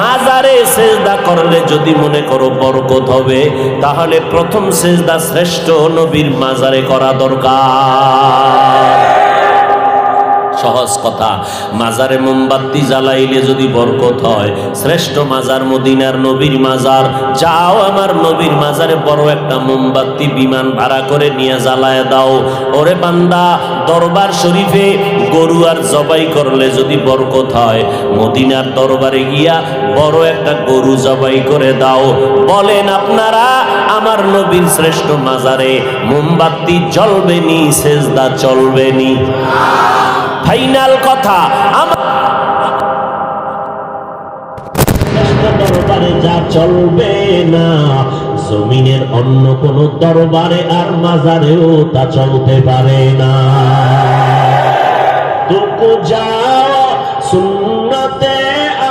মাজারে সেজদা করলে যদি মনে করো বরকত হবে, তাহলে প্রথম সেজদা শ্রেষ্ঠ নবীর মাজারে করা দরকার। সহজ কথা, মাজারে মোমবাতি জ্বালাইলে যদি বরকত হয়, শ্রেষ্ঠ মাজার মদিনার নবীর মাজার। যাও আমার নবীর মাজারে বড় একটা মোমবাতি বিমান ভাড়া করে নিয়ে জ্বালায় দাও। ওরে বান্দা, দরবার শরীফে গরু আর জবাই করলে যদি বরকত হয়, মদিনার দরবারে গিয়া বড় একটা গরু জবাই করে দাও। বলেন আপনারা, আমার নবীর শ্রেষ্ঠ মাজারে মোমবাতি জ্বলবে নি, সেজদা চলবে নি? ফাইনাল কথা, আমার দরবারে যা চলবে না, জমিনের অন্য কোন দরবারে আর মাজারেও তা চলতে পারে না। তুকু যা সুন্নতে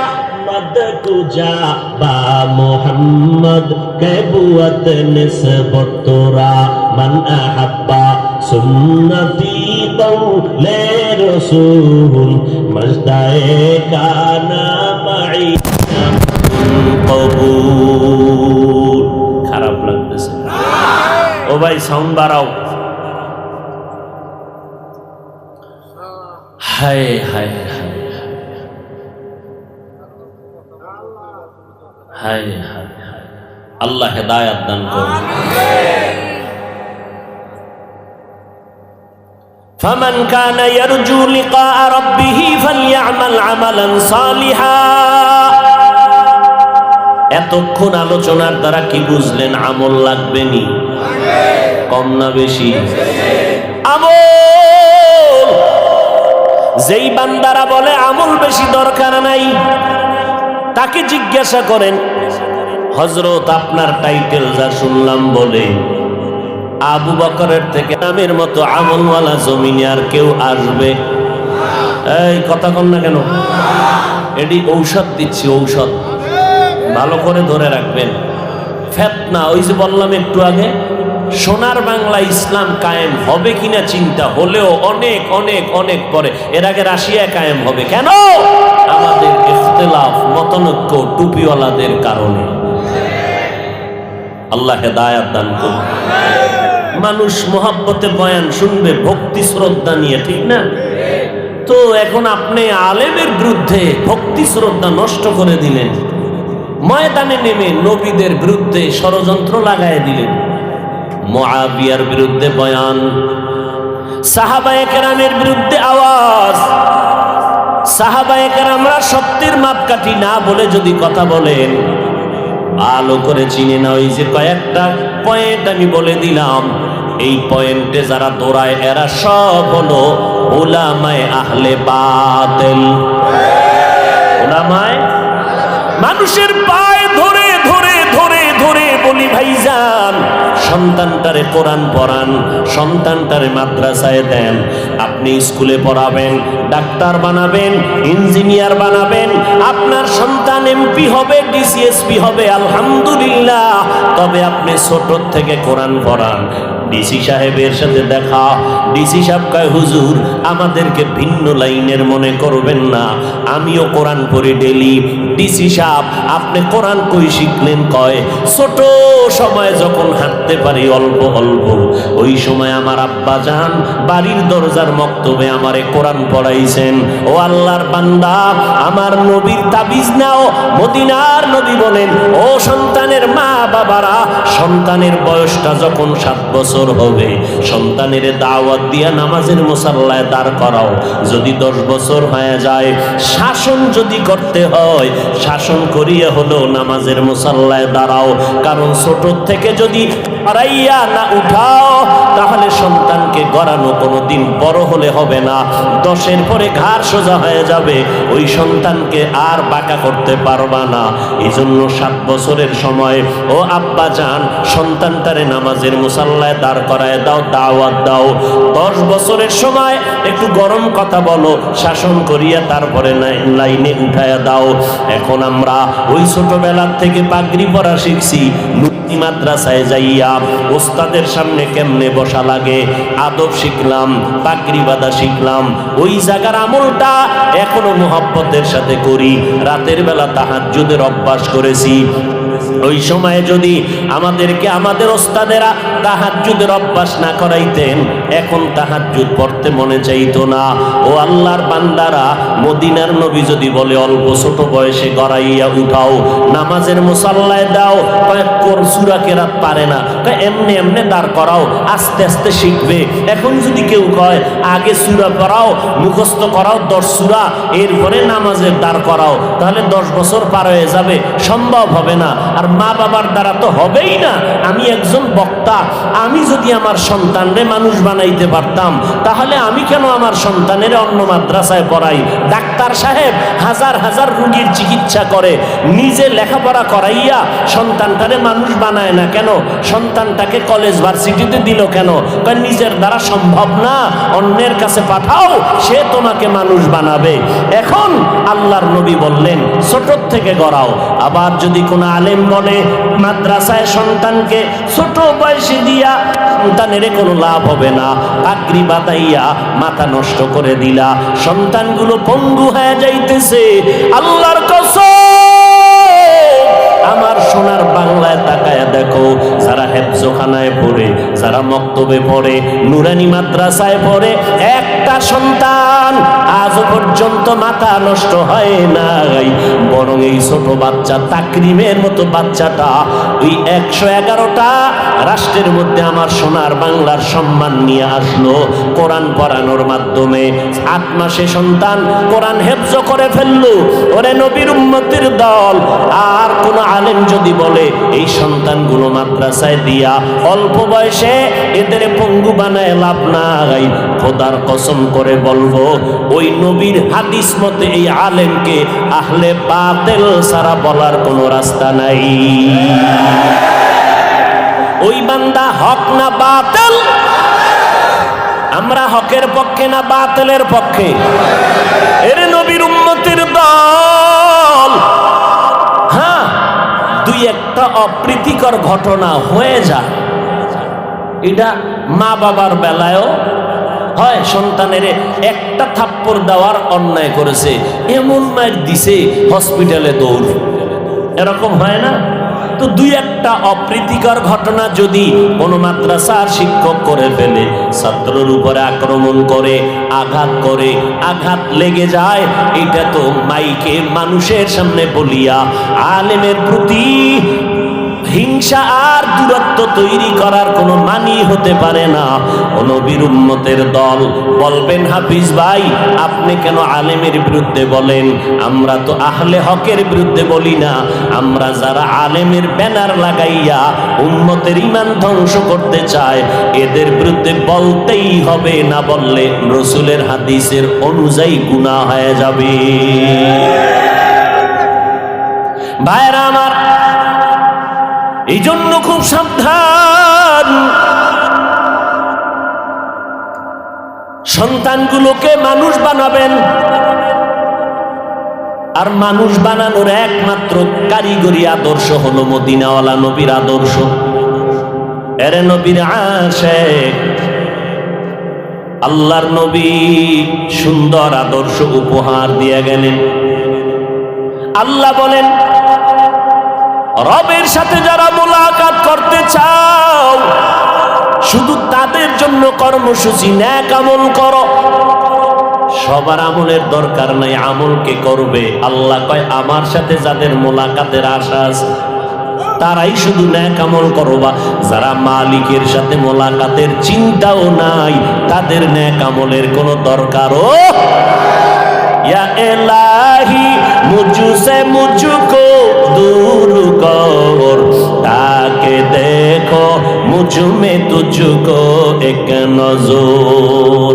আহমদ কুজা বা মোহাম্মদ কেবুয়ত নিসবত তোরা মান আহাব্বা সুন্নতি কৌলে রসুল মজদায়ে কানা মাই কবুল। খারাপ লাগতেছে? ও ভাই সাউন্ড বাড়াও। হায় হায় হায় হায় হায়, আল্লাহ হেদায়েত দান করুন। فمن كان يرجو لقاء ربه فليعمل عملا صالحا। এতক্ষণ আলোচনার দ্বারা কি বুঝলেন? আমল লাগবে নি? কম না বেশি? আমল। যেই বান্দারা বলে আমল বেশি দরকার নাই, তাকে জিজ্ঞাসা করেন, হযরত আপনার টাইটেল যা শুনলাম বলে আবু বকরের থেকে নামের মতো আমলওয়ালা জমিনে আর কেউ আসবে? এই কথা কন না কেন? এটি ঔষধ দিচ্ছি, ঔষধ ভালো করে ধরে রাখবেন। ফেতনা, ওই যে বললাম একটু আগে, সোনার বাংলা ইসলাম কায়েম হবে কিনা চিন্তা হলেও অনেক অনেক অনেক পরে। এর আগে রাশিয়ায় কায়েম হবে কেন? আমাদের ইখতিলাফ, মতানৈক্য, টুপিওয়ালাদের কারণে। আল্লাহ হেদায়েত দান করুন। মানুষ মোহাব্বতে বয়ান শুনবে ভক্তি শ্রদ্ধা নিয়ে, ঠিক না? তো এখন আপনি আলেমের বিরুদ্ধে ভক্তি শ্রদ্ধা নষ্ট করে দিলেন, ময়দানে নেমে নবীদের বিরুদ্ধে ষড়যন্ত্র লাগায় দিলেন। মুআবিয়ার বিরুদ্ধে বয়ান, সাহাবায়ে কেরামের বিরুদ্ধে আওয়াজ। সাহাবায়ে কেরামরা সত্যের মাপকাঠি না বলে যদি কথা বলেন, ভালো করে চিনে না। ওই যে কয়েকটা পয়েন্ট আমি বলে দিলাম, এই পয়েন্টে যারা দৌড়ায় এরা সব হলো উলামায়ে আহলে বাতিল। উলামায়ে, মানুষের পায়ে ধরে ধরে ধরে ধরে বলি, ভাইজান সন্তানটারে কোরআন পড়ান, সন্তানটারে মাদ্রাসায় দেন। আপনি স্কুলে পড়াবেন, ডাক্তার বানাবেন, ইঞ্জিনিয়ার বানাবেন, আপনার সন্তান এমপি হবে, ডিসিএসপি হবে, আলহামদুলিল্লাহ। তবে আপনি ছোট থেকে কোরআন পড়ান, ডিসি সাহেবের সাথে দেখা। ডিসি সাহেব কয়, হুজুর আমাদেরকে ভিন্ন লাইনের মনে করবেন না, আমিও কোরআন পড়ি ডেলি। ডিসি সাহেব আপনি কোরআন কই শিখলেন? কয় ছোট সময় যখন হাঁটতে পারি অল্প অল্প, ওই সময় আমার আব্বা জান বাড়ির দরজার মক্তবে আমারে কোরআন পড়াইছেন। ও আল্লাহর বান্দা, আমার নবীর তাবিজ নাও। মদিনার নবী বলেন, ও সন্তানের মা বাবারা, সন্তানের বয়সটা যখন 7 বছর হবে, সন্তানের দাওয়াত দিয়া নামাজের মুসাল্লায় দাঁড় করাও। যদি 10 বছর হয়ে যায়, শাসন যদি করতে হয়, শাসন করিয়ে হলেও নামাজের মুসাল্লায় দাঁড়াও। কারণ ছোট থেকে যদি হারাইয়া না উঠাও, তাহলে সন্তানকে গড়ানো কোনোদিন বড় হলে হবে না। 10-এর পরে ঘাড় সোজা হয়ে যাবে, ওই সন্তানকে আর বাঁকা করতে পারবা না। এই জন্য 7 বছরের সময় ও আব্বা জান সন্তানটারে নামাজের মুসাল্লায় দাঁড় করায় দাও, দাওয়াত দাও। 10 বছরের সময় একটু গরম কথা বলো, শাসন করিয়া তারপরে লাইনে উঠায়া দাও। এখন আমরা ওই ছোটবেলার থেকে পাগড়ি পরা শিখছি। মাদ্রাসায় যাইয়া ওস্তাদের সামনে কেমনে বসা লাগে আদব শিখলাম, পাগড়ি বাঁধা শিখলাম। ওই জায়গার আমলটা এখনো মোহাব্বতের সাথে করি। রাতের বেলা তাহাজ্জুদের অভ্যাস করেছি। ওই সময়ে যদি আমাদেরকে আমাদের ওস্তাদেরা তাহাজ্জুদের অভ্যাস না করাইতেন, এখন তাহাজ্জুদ পড়তে মনে চাইতো না। ও আল্লাহর বান্দারা, মদিনার নবী যদি বলে অল্প ছোট বয়সে গড়াইয়া উঠাও, নামাজের মুসাল্লায় দাও, কয়েক সূরা কেরাত পারে না, এমনি এমনি দাঁড় করাও, আস্তে আস্তে শিখবে। এখন যদি কেউ কয় আগে সূরা পড়াও, মুখস্থ করাও 10 সূরা, এরপরে নামাজের দাঁড় করাও, তাহলে 10 বছর পার হয়ে যাবে, সম্ভব হবে না। আর মা বাবার দ্বারা তো হবেই না। আমি একজন বক্তা, আমি যদি আমার সন্তানরে মানুষ বানাইতে পারতাম, তাহলে আমি কেন আমার সন্তানের অন্য মাদ্রাসায় পড়াই? ডাক্তার সাহেব হাজার হাজার রোগীর চিকিৎসা করে, নিজে লেখাপড়া করাইয়া সন্তানটারে মানুষ বানায় না কেন? সন্তানটাকে কলেজ ভার্সিটিতে দিল কেন? কারণ নিজের দ্বারা সম্ভব না, অন্যের কাছে পাঠাও, সে তোমাকে মানুষ বানাবে। এখন আল্লাহর নবী বললেন ছোট থেকে গড়াও। আবার যদি কোনো আলেম বলে মাদ্রাসায় সন্তানকে ছোট বয়সে দিয়া সন্তানের কোনো লাভ হবে না, পাগড়ি বাঁধাইয়া মাথা নষ্ট করে দিলা, সন্তানগুলো পঙ্গু হয়ে যাইতেছে। আল্লাহর কসম, আমার সোনার বাংলায় তাকায়া দেখো, যারা হেফজখানায় পড়ে, যারা মক্তবে পড়ে, নুরানি মাদ্রাসায় পড়ে, একটা সন্তান আজ পর্যন্ত মাথা নষ্ট হয় নাই। বরং এই ছোট বাচ্চা তাকরিমের মতো বাচ্চাটা ওই 111টা রাষ্ট্রের মধ্যে আমার সোনার বাংলার সম্মান নিয়ে আসলো কোরআন পড়ানোর মাধ্যমে। 8 মাসে সন্তান কোরআন হেফজ করে ফেললো। ওরে নবীর উম্মতের দল, আর কোন আলেম যদি বলে এই সন্তানগুলো মাদ্রাসায় দিয়া অল্প বয়সে এদের পঙ্গু বানায় লাভ নাই, খোদার কসম করে বলবো, ওই নবীর হাদিস মতে এই আলেমকে আহলে বাতিল সারা বলার কোনো রাস্তা নাই। ওই বান্দা হক না বাতিল? আমরা হকের পক্ষে না বাতিলের পক্ষে? এর নবীর উম্মতের দল, হ্যাঁ 2-1টা অপ্রীতিকর ঘটনা হয়ে যায়। এটা মা বাবার বেলায়ও হয়। সন্তানের একটা থাপ্পড় দেওয়ার অন্যায় করেছে, এমন মায়ের দিছে হসপিটালে দৌড়, এরকম হয় না? তো 2-1টা অপ্রীতিকর ঘটনা যদি কোনো মাদ্রাসার শিক্ষক করে ফেলে, ছাত্রের উপরে আক্রমণ করে, আঘাত লেগে যায়, এটা তো মাইকে মানুষের সামনে বলিয়া আলেমের প্রতি হিংসা আর দূরত্ব তৈরি করার কোনো মানি হতে পারে না। নবীর উম্মতের দল বলবেন, হাফিজ ভাই আপনি কেন আলেমের বিরুদ্ধে বলেন? আমরা তো আহলে হকের বিরুদ্ধে বলি না, আমরা যারা আলেমের ব্যানার লাগাইয়া উম্মতের ঈমান ধ্বংস করতে চায় এদের বিরুদ্ধে বলতেই হবে, না বললে রাসূলের হাদিসের অনুযায়ী গুনাহ হয়ে যাবে। ভাইরা আমার, এই জন্য খুব সাবধান। সন্তানগুলোকে মানুষ বানাবেন, আর মানুষ বানানোর একমাত্র কারিগরি আদর্শ হলো মদিনাওয়ালা নবীর আদর্শ। এরে নবীর আশিক, আল্লাহর নবী সুন্দর আদর্শ উপহার দিয়ে গেলেন। আল্লাহ বলেন, রবের সাথে যারা মোলাকাত করতে চাও শুধু তাদের জন্য কর্মসূচি নেক আমল করো। সবার আমলের দরকার নাই, আমলকে করবে। আল্লাহ কয়, আমার সাথে যাদের মোলাকাতের আশা আছে তারাই শুধু নেক আমল করবা। যারা মালিকের সাথে মোলাকাতের চিন্তাও নাই তাদের নেক আমলের কোনো দরকারও। या इलाही मुझसे मुझको दूर कर, ताके देखो मुझ में तुझको एक नजर।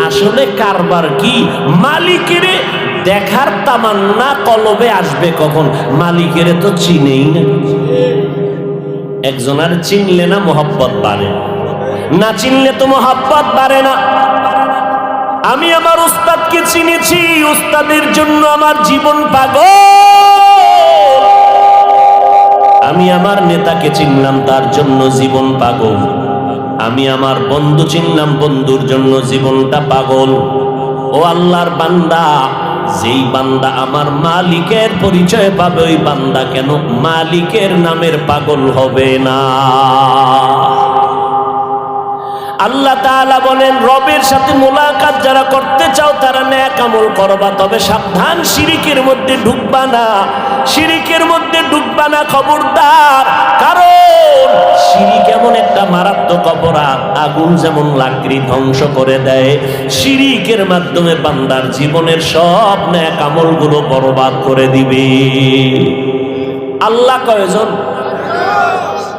আসলে কারবার কি? মালিকের দেখার তামান্না কলবে আসবে কখন? মালিকের তো চিনেই না। একজনের চিনলে না মোহাব্বত বাড়ে, না চিনলে তো মোহাব্বত বাড়ে না। আমি আমার উস্তাদকে চিনেছি, উস্তাদের জন্য আমার জীবন পাগল। আমি আমার নেতাকে চিনলাম, তার জন্য জীবন পাগল। আমি আমার বন্ধু চিনলাম, বন্ধুর জন্য জীবনটা পাগল। ও আল্লাহর বান্দা, যেই বান্দা আমার মালিকের পরিচয় পাবে ওই বান্দা কেন মালিকের নামের পাগল হবে না? আল্লাহ তাআলা বলেন, রবের সাথে মোলাকাত যারা করতে চাও তারা নেক আমল করবা, তবে সাবধান, শিরিকের মধ্যে ঢুকবা না। শিরিকের মধ্যে ঢুকবা না, খবরদার। কারণ শিরিক এমন একটা মারাত্মক অপরাধ, আগুন যেমন লাকড়ি ধ্বংস করে দেয়, শিরিকের মাধ্যমে বান্দার জীবনের সব নেক আমলগুলো বরবাদ করে দিবে। আল্লাহ কয়জন?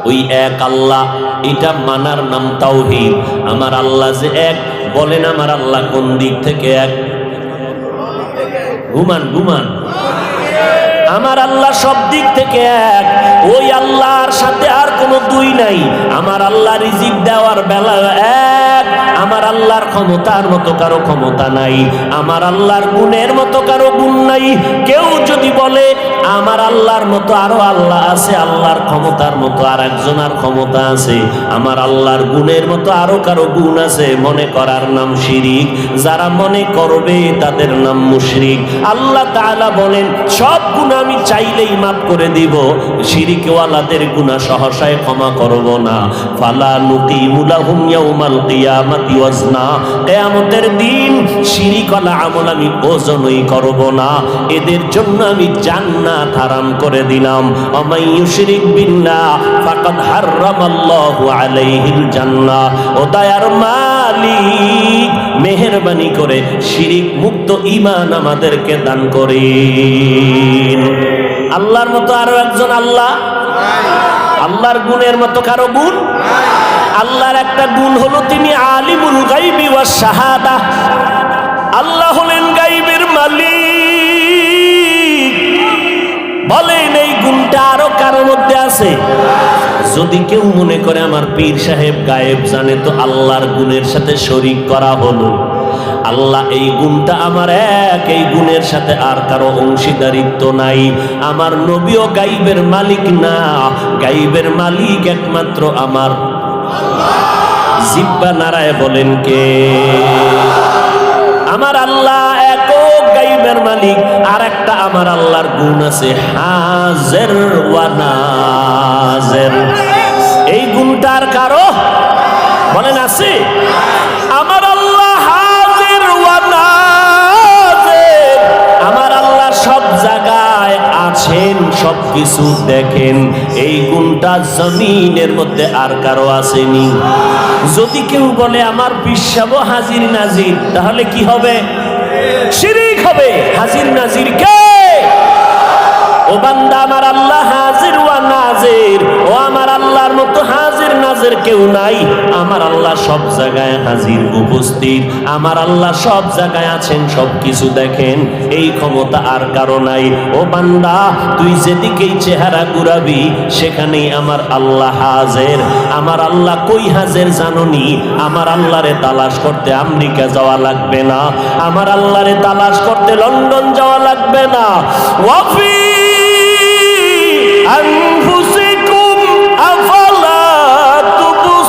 ওই এক আল্লাহ। এটা মানার নাম তাওহীদ। আমার আল্লাহ যে এক, বলেন আমার আল্লাহ কোন দিক থেকে এক? ঘুমান ঘুমান। আমার আল্লাহ সব দিক থেকে এক। ওই আল্লাহর সাথে আর কোনো দুই নাই। আমার আল্লাহ রিজিক দেওয়ার বেলা এক। আমার আল্লাহর ক্ষমতার মতো কারো ক্ষমতা নাই, আমার আল্লাহর গুণের মতো কারো গুণ নাই। কেউ যদি বলে আমার আল্লাহর মতো আরো আল্লাহ আছে, আল্লাহর ক্ষমতার মতো আর একজনের ক্ষমতা আছে, আমার আল্লাহর গুণের মতো আরো কারো গুণ আছে, মনে করার নাম শিরিক। যারা মনে করবে তাদের নাম মুশরিক। আল্লাহ তাআলা বলেন, সব গুনাহ আমি চাইলেই মাফ করে দিব, শিরিকওয়ালাদের গুনাহ সহসায় ক্ষমা করব না। ফালা নুকিমু লাহুম ইয়াউমাল কিয়ামাতি ওয়াজনা। কিয়ামতের দিন শিরিকওয়ালা আমল আমি ওজনই করব না, এদের জন্য আমি জান্নাত হারাম করে দিলাম। ওমাই ইউশরিক বিল্লাহ ফাকাদ হারামাল্লাহু আলাইহিল জান্নাহ। ও দয়ার মালিক, মেহেরবানি করে শিরিক মুক্ত ঈমান আমাদেরকে দান করেন। আল্লাহর মতো আরো একজন আল্লাহ? আল্লাহর গুণের মতো কারো গুণ? আল্লাহর একটা গুণ হলো তিনি আলিমুল গায়বি ওয়াস শাহাদা। আল্লাহ হলেন গায়বের মালিক। বলেন এই গুণটা আরো কারো মধ্যে আছে? যদি কেউ মনে করে আমার পীর সাহেব গায়েব জানে, তো আল্লাহর গুণের সাথে শরীক করা হলো। আল্লাহ এই গুণটা আমার এক, এই গুণের সাথে আর কারো অংশীদারিত্ব নাই। আমার নবীও গায়বের মালিক না, গায়বের মালিক একমাত্র আমার আল্লাহ। জিব্বা নারায় বলেন কে? আমার আল্লাহ একক গায়বের মালিক। আর একটা আমার আল্লাহর গুণ আছে, হাজির ওয়া নাজির। এই গুণটা আর কারো? বলেন আছে? আমার আল্লাহ হাজির ওয়া নাজির। আমার আল্লাহ সব জায়গায় আছেন, সব কিছু দেখেন। এই গুণটা জমিনের মধ্যে আর কারো আসেনি। যদি কেউ বলে আমার পিসাবও হাজির নাজির, তাহলে কি হবে? শিরিক হবে। হাজির নাজির কে? ও বান্দা, আমার আল্লাহ হাজির ওয়া নাজির। ও আমার আল্লাহর মতো হাজির নাজির কেউ নাই। আমার আল্লাহ সব জায়গায় হাজির উপস্থিত। আমার আল্লাহ সব জায়গায় আছেন, সব কিছু দেখেন। এই ক্ষমতা আর কারো নাই। ও বান্দা, তুই যেদিকেই চেহারা ঘুরাবি সেখানেই আমার আল্লাহ হাজির। আমার আল্লাহ কই হাজির জানোনি? আমার আল্লাহরে তালাশ করতে আমেরিকা যাওয়া লাগবে না, আমার আল্লাহরে তালাশ করতে লন্ডন যাওয়া লাগবে না। ওয়াফি আনফুসিকুম আফালা তুবসিরুন।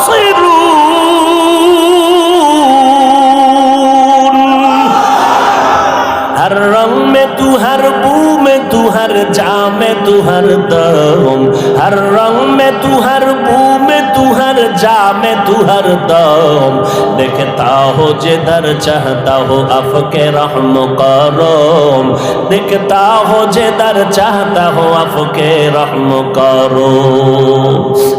हर दम, हर रंग में तू, हर बू में तू, हर जा में तू हर दम, देखता हो जिधर चाहता हो अफके रहम करम, देखता हो जिधर चाहता हो अफके रहम करो।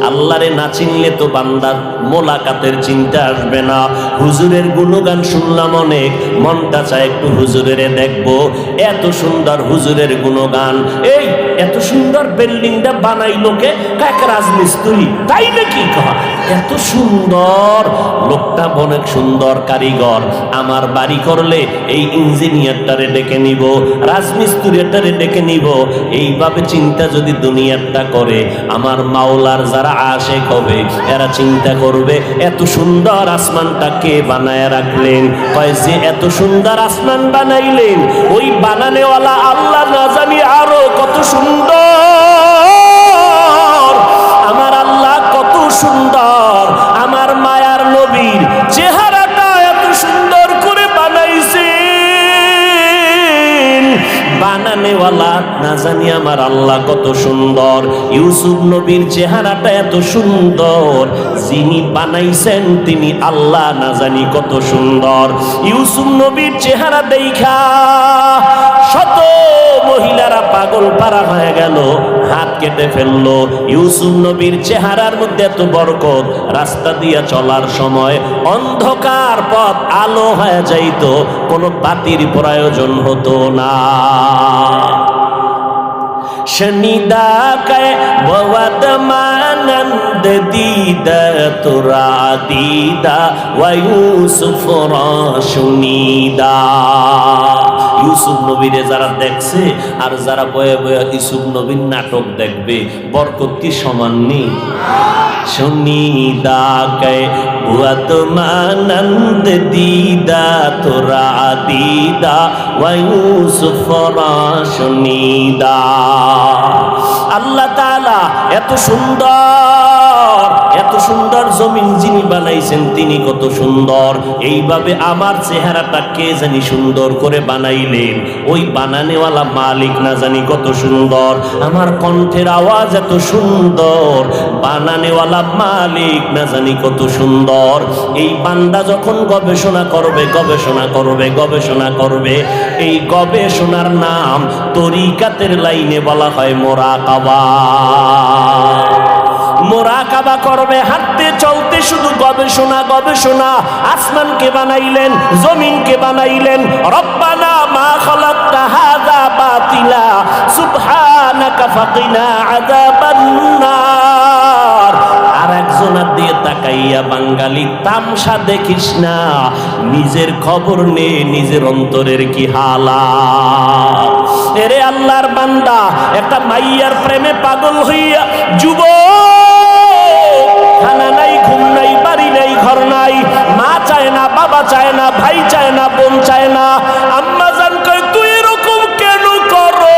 আল্লাহরে না চিনলে তো বান্দার মোলাকাতের চিন্তা আসবে না। হুজুরের গুণগান শুনলাম অনেক, মনটা চায় একটু হুজুরের দেখবো। এত সুন্দর হুজুরের গুণগান, এই এত সুন্দর বিল্ডিংটা বানাইলো কে? কাক রাজমিস্ত্রি, তাই নাকি? এত সুন্দর লোকটা, অনেক সুন্দর কারিগর। আমার বাড়ি করলে এই ইঞ্জিনিয়ারটারে ডেকে নিব, রাজমিস্ত্রিটারে ডেকে নিব। এইভাবে চিন্তা যদি দুনিয়াটা করে, আমার মাওলার যারা আশেক হবে এরা চিন্তা করবে এত সুন্দর আসমানটা কে বানায় রাখলেন। কয় যে এত সুন্দর আসমান বানাইলেন, ওই বানানেওয়ালা আল্লাহ না জানি আরো কত সুন্দর। আমার আল্লাহ কত সুন্দর, আমার মায়ার নবীর চেহারাটা এত সুন্দর করে বানাইছেন। বানানেওয়ালা না জানি আমার আল্লাহ কত সুন্দর। ইউসুফ নবীর চেহারাটা এত সুন্দর, যিনি বানাইছেন তিনি আল্লাহ না জানি কত সুন্দর। ইউসুফ নবীর চেহারা দেখা শত মহিলারা পাগল পারা হয়ে গেল, হাত কেটে ফেললো। ইউসুফ নবীর চেহারার মধ্যে এত বরকত, রাস্তা দিয়া চলার সময় অন্ধকার পথ আলো হয়ে যাইত, কোনো বাতির প্রয়োজন হতো না। शनिदा कै बहुत मानंद दीदा तुरा दीदा व यूसुफ रोशनीदा। ইউসুফ নবীরে যারা দেখছে আর যারা বয়ে বয়ে ইউসুফ নবীর নাটক দেখবে, বরকত কি সমান নেই? শুনিদা কে বুয়াত মানন্দ দিদা তোরা দিদা ওয়া ইউসুফ রাশনিদা। আল্লাহ তাআলা এত সুন্দর, এত সুন্দর জমিন যিনি বানাইছেন তিনি কত সুন্দর। এইভাবে আমার চেহারাটা কে জানি সুন্দর করে বানাইলেন, ওই বানানেওয়ালা মালিক না জানি কত সুন্দর। আমার কণ্ঠের আওয়াজ এত সুন্দর, বানানেওয়ালা মালিক না জানি কত সুন্দর। এই বান্দা যখন গবেষণা করবে, গবেষণা করবে, গবেষণা করবে, এই গবেষণার নাম তরিকাতের লাইনে বলা হয় মোরাকাবা। মোরাকাবা করবে, হাঁটতে চলতে শুধু গবেষণা গবেষণা। আসমানকে বানাইলেন, জমিনকে বানাইলেন। রব্বানা মা খালাকতা হাযা বাতিলা সুবহানাকা ফাকিনা আযাবান নার। আর একজনের দিয়ে তাকাইয়া বাঙালি তামসা দেখিস না, নিজের খবর নে নিজের অন্তরের কি হালাত। এরে আল্লাহর বান্দা, একটা মাইয়ার প্রেমে পাগল হইয়া যুবক, খানা নাই, ঘুম নাই, বাড়ি নাই, ঘর নাই, মা চায় না, বাবা চায় না, ভাই চায় না, বোন চায় না। আম্মা জান কয় তুই এরকম কেন করো?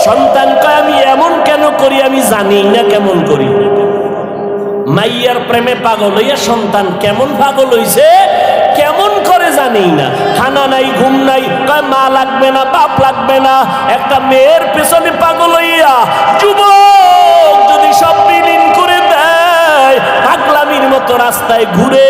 সন্তান কয় আমি এমন কেন করি, আমি জানি না কেমন করি। মাইয়ার প্রেমে পাগল হইয়া সন্তান কেমন পাগল হইছে, কেমন করে জানি না। খানা নাই, ঘুম নাই, কয় মা লাগবে না, বাপ লাগবে না। একটা মেয়ের পেছনে পাগল হইয়া যুবক যদি সব বিলীন করে দেয়, পাগলামির মতো রাস্তায় ঘুরে।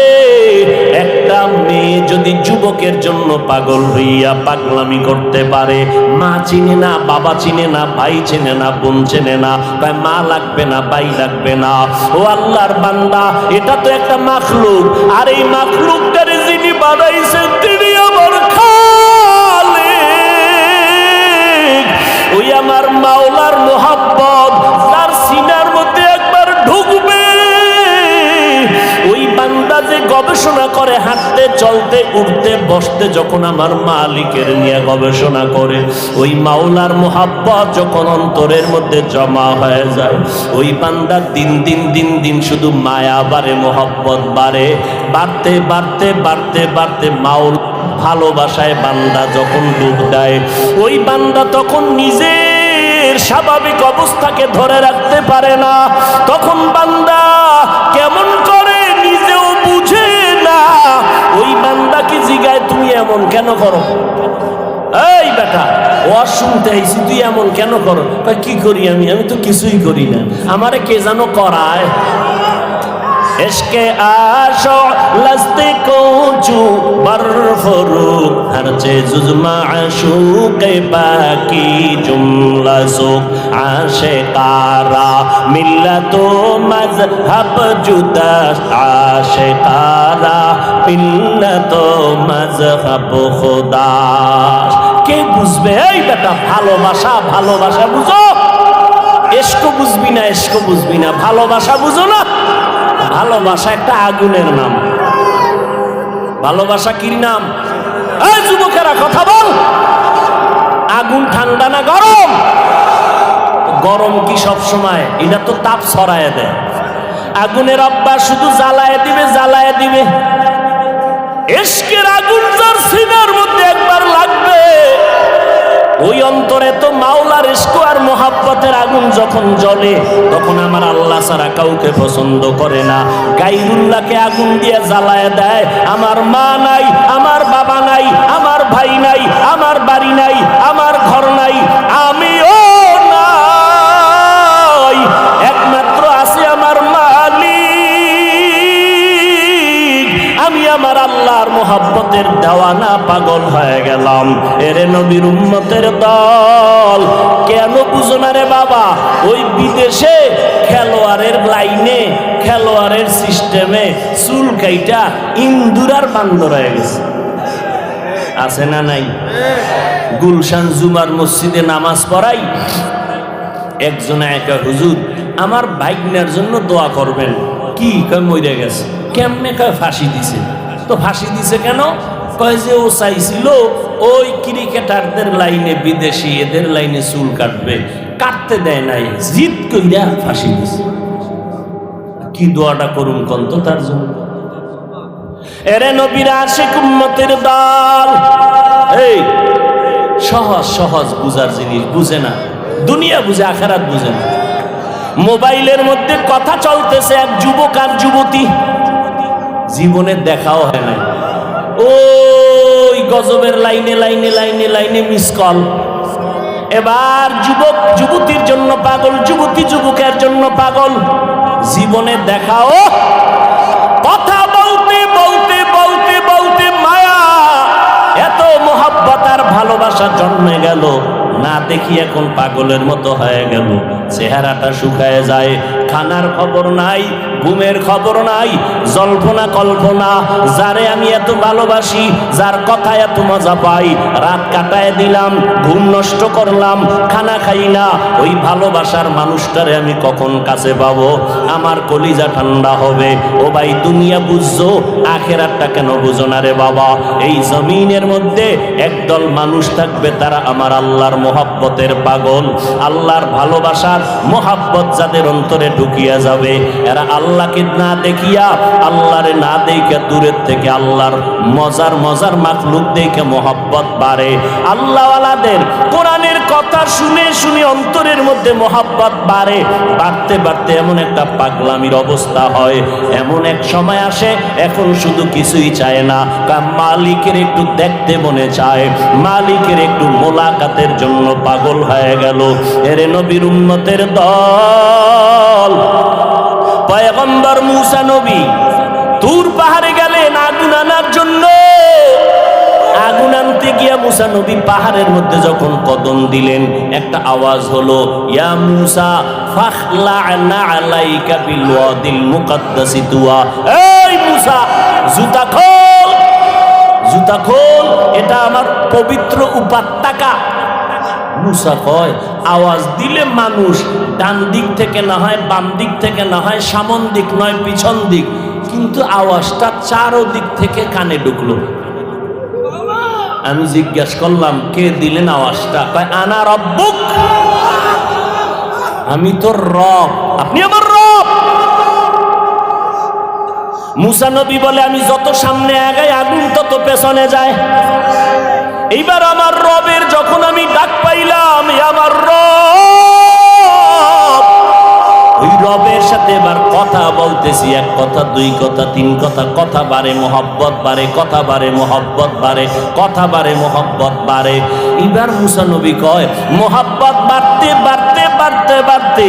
একটা মেয়ে যদি যুবকের জন্য পাগল হইয়া পাগলামি করতে পারে, মা চিনে না, বাবা চিনে না, ভাই চিনে না, বোন চিনে না, কয় মা লাগবে না, ভাই লাগবে না। ও আল্লাহর বান্দা, এটা তো একটা মাখলুক, আর এই মাখলুকটারে যিনি বানাইছেন তিনি আমার খালিক। ওই আমার মাওলার মোহাব্বত যার সিনার মধ্যে একবার ঢুকবে, ওই বান্দা যে গবেষণা করে হাঁটতে চলতে উঠতে বসতে, যখন আমার মালিকের নিয়ে গবেষণা করে, ওই মাওলার মোহাব্বত যখন অন্তরের মধ্যে জমা হয়ে যায়, ওই বান্দার দিন দিন দিন দিন শুধু মায়া বাড়ে, মোহাব্বত বাড়ে, বাড়তে বাড়তে বাড়তে বাড়তে মাওল ভালোবাসায় বান্দা যখন ডুব দেয়, ওই বান্দা তখন নিজের স্বাভাবিক অবস্থাকে ধরে রাখতে পারে না। তখন বান্দা কেমন করে নিজেও বুঝে না। ওই বান্দাকে জিগায় তুমি এমন কেন করো? এই বেটা ওয়াজ শুনতে আইছি, তুই এমন কেন করো? কি করি আমি? আমি তো কিছুই করি না, আমারে কে যেন করায়। इश्क़े आशो लस्ते कोचू बरफरूक हर चीज़ माशूक़ बाकी जुमला सुख आशिकारा मिल्लतो मज़हब जुदा आशिकारा मिल्लतो मज़हब खुदा। কে বুঝবে? এই বেটা ভালোবাসা, ভালোবাসা বুঝো। ইশক বুঝবি না, ইশক বুঝবি না, ভালোবাসা বুঝো না। ভালোবাসা একটা আগুনের নাম। ভালোবাসা কি নাম? এই যুবকেরা কথা বল। আগুন ঠান্ডা না গরম? গরম কি সব সময়? এটা তো তাপ ছড়ায় দেয়। আগুনের অভ্যাস শুধু জ্বালায় দিবে, জ্বালায় দিবে। ইশকের আগুন যার সিনার মধ্যে একবার লাগবে, ওই অন্তরে তো মাওলার ইশক আর মোহাব্বতের আগুন যখন জ্বলে, তখন আমার আল্লাহ ছাড়া কাউকে পছন্দ করে না। গায়রুল্লাহকে আগুন দিয়ে জ্বালায় দেয়। আমার মা নাই, আমার বাবা নাই, আমার ভাই নাই, আমার বাড়ি নাই, আমার ঘর নাই, আমিও নাই, একমাত্র আছে আমার মালিক। আমি আমার আল্লাহর মোহাব্বতের দেওয়ানা, পাগল হয়ে গেলাম। এরে নবীর উম্মতের দল, কেন বুঝো না রে বাবা? ওই বিদেশে খেলোয়াড়ের লাইনে, খেলোয়াড়ের সিস্টেমে চুল কাইটা ইন্দুরার বান্দর হয়ে গেছে। আছে না নাই? গুলশান জুমার মসজিদে নামাজ পড়াই, একজনে একা, হুজুর আমার ভাইগনার জন্য দোয়া করবেন। কি কয়? মরে গেছে। কেমনে? কয় ফাঁসি দিছে। তো ফাঁসি দিছে কেন? কয় যে ও চাইছিল ওই ক্রিকেটারদের লাইনে, বিদেশি এদের লাইনে চুল কাটবে, কাটতে দেয় নাই, জিদ কইরা ফাঁসি দিছে। কি দোয়াটা করুন কন্ত তার জন্য? এরে নবীর আশিক উম্মতের দল, এই সহজ সহজ বুঝার জিনিস বুঝে না, দুনিয়া বুঝে, আখিরাত বুঝে না। মোবাইলের মধ্যে কথা চলতেছে, এক যুবক আর যুবতী, জীবনে দেখাও হয় না, ওই গজবের লাইনে লাইনে লাইনে লাইনে মিস কল। এবার যুবক যুবতীর জন্য পাগল, যুবতী যুবকের জন্য পাগল, জীবনে দেখাও। কথা বলতে বলতে বলতে বলতে মায়া, এত মোহাব্বত আর ভালোবাসা জন্মে গেল, না দেখি এখন পাগলের মতো হয়ে গেল। চেহারাটা শুকায় যায়, খানার খবর নাই, ঘুমের খবর নাই, জল্পনা কল্পনা। যারে আমি এত ভালোবাসি, যার কথা এত মজা পাই, রাত কাটায় দিলাম, ঘুম নষ্ট করলাম, খানা খাই না, ওই ভালোবাসার মানুষটারে আমি কখন কাছে পাবো? আমার কলিজা ঠান্ডা হবে। ও ভাই, দুনিয়া বুঝছো, আখেরাতটা কেন বুঝো না রে বাবা? এই জমিনের মধ্যে একদল মানুষ থাকবে, তারা আমার আল্লাহর মোহাব্বতের পাগল। আল্লাহর ভালোবাসার মোহাব্বত যাদের অন্তরে ঢুকিয়া যাবে, এরা আল্লাহকে না দেখিয়া, আল্লাহরে না দেখে, দূরের থেকে আল্লাহর মজার মজার মাখলুক দেখে মোহাব্বত বাড়ে। আল্লাহওয়ালাদের কোরআনের কথা শুনে শুনে অন্তরের মধ্যে মোহাব্বত বাড়ে। বাড়তে বাড়তে এমন একটা পাগলামির অবস্থা হয়, এমন এক সময় আসে, এখন শুধু কিছুই চায় না, মালিকের একটু দেখতে মনে চায়, মালিকের একটু মোলাকাতের জন্য পাগল হয়ে গেল। এরে নবীর উম্মতের দল, পয়গম্বর মুসা নবী তুর পাহাড়ে গেলেন আগুন আনার জন্য। আগুন আনতে গিয়া মুসা নবী পাহাড়ের মধ্যে যখন কদম দিলেন, একটা আওয়াজ হলো, ইয়া মুসা ফাখলা'না আলাইকা বিল ওয়াদিল মুকাদ্দাসি তুয়া। এই মুসা, জুতা খোল, জুতা খোল, এটা আমার পবিত্র উপত্যকা। মুসা কয়, আওয়াজ দিলে মানুষ ডান দিক থেকে না হয়, বাম দিক থেকে না হয়, সামন দিক নয় পিছন দিক, কিন্তু আওয়াজটা চারো দিক থেকে কানে ঢুকলো। আমি জিজ্ঞাসা করলাম, কে দিলেন আওয়াজটা? কয়, আনা রব্বুক, আমি তোর রব, আপনি আমার রব। মুসা নবী বলে, আমি যত সামনে আগাই আগুন তত পেছনে যায়। এইবার আমার রবের যখন আমি ডাক পাইলাম, আমার রব, ওই রবের সাথে এবার কথা কথা বলতেছি, এক কথা, দুই কথা, তিন কথা, কথা বাড়ে মহব্বত বাড়ে, কথা বাড়ে মহব্বত বাড়ে, কথা বাড়ে মহব্বত বাড়ে। এবার মুসা নবী কয় মহব্বত বাড়তে বাড়তে বাড়তে বাড়তে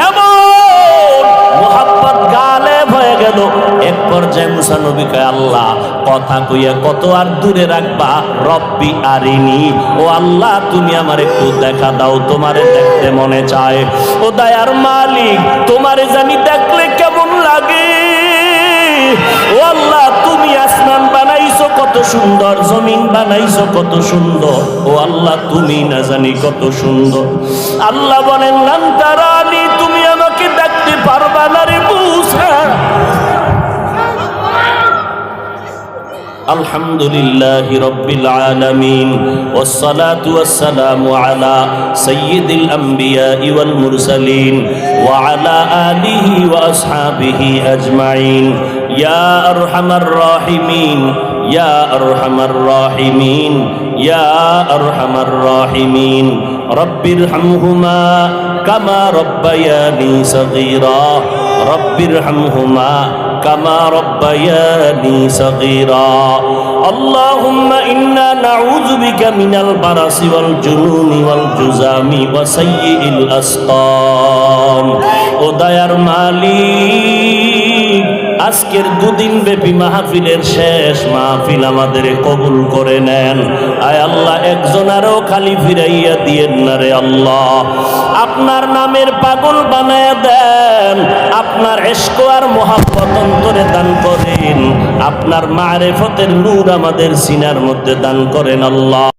এমন মহব্বত গালেব হয়ে গেল। এক পর্যায়ে মুসা নবী কয় আল্লাহ কথা কইয়া কত আর দূরে রাখবা, রব্বি আরিনি, ও আল্লাহ তুমি আমার একটু দেখা দাও, তোমারে দেখতে মনে চায়। ও দয়ার মালিক তোমারে জানি দেখলে কেমন লাগে। ও আল্লাহ তুমি আসমান বানাইছো কত সুন্দর, জমিন বানাইছো কত সুন্দর, ও আল্লাহ তুমি না জানি কত সুন্দর। আল্লাহ বলেন লান তারানি, তুমি আমাকে দেখতে পারবা না রে মুসা। আলহামদুলিল্লাহি রাব্বিল আলামিন ওয়াসসালাতু ওয়াসসালামু আলা সাইয়্যিদিল আমবিয়া ওয়াল মুরসালিন ওয়া আলা আলিহি ওয়া আসহাবিহি আজমাইন। ইয়া আরহামার রাহিমিন, ইয়া আরহামার রাহিমিন, ইয়া আরহামার রাহিমিন। রব্বিরহামহুমা কামা রব্বায়ানি সগীরা, রব্বিরহামহুমা কামা রব্বায়ানি সগীরা। আল্লাহুম্মা ইন্না নাউযু বিকা মিনাল বারাসি ওয়াল জুনুনি ওয়াল জুযামি ওয়া সাইয়্যিল আসকাম। ও দয়ার মালিক আজকের দুদিন ব্যাপী মাহফিলের শেষ মাহফিল আমাদের কবুল করে নেন। আয় আল্লাহ একজন আরো খালি ফিরাইয়া দিয়েন না রে আল্লাহ। আপনার নামের পাগল বানায়া দেন, আপনার ইশক আর মোহাব্বত অন্তরে দান করেন, আপনার মারিফতের নূর আমাদের সিনার মধ্যে দান করেন আল্লাহ।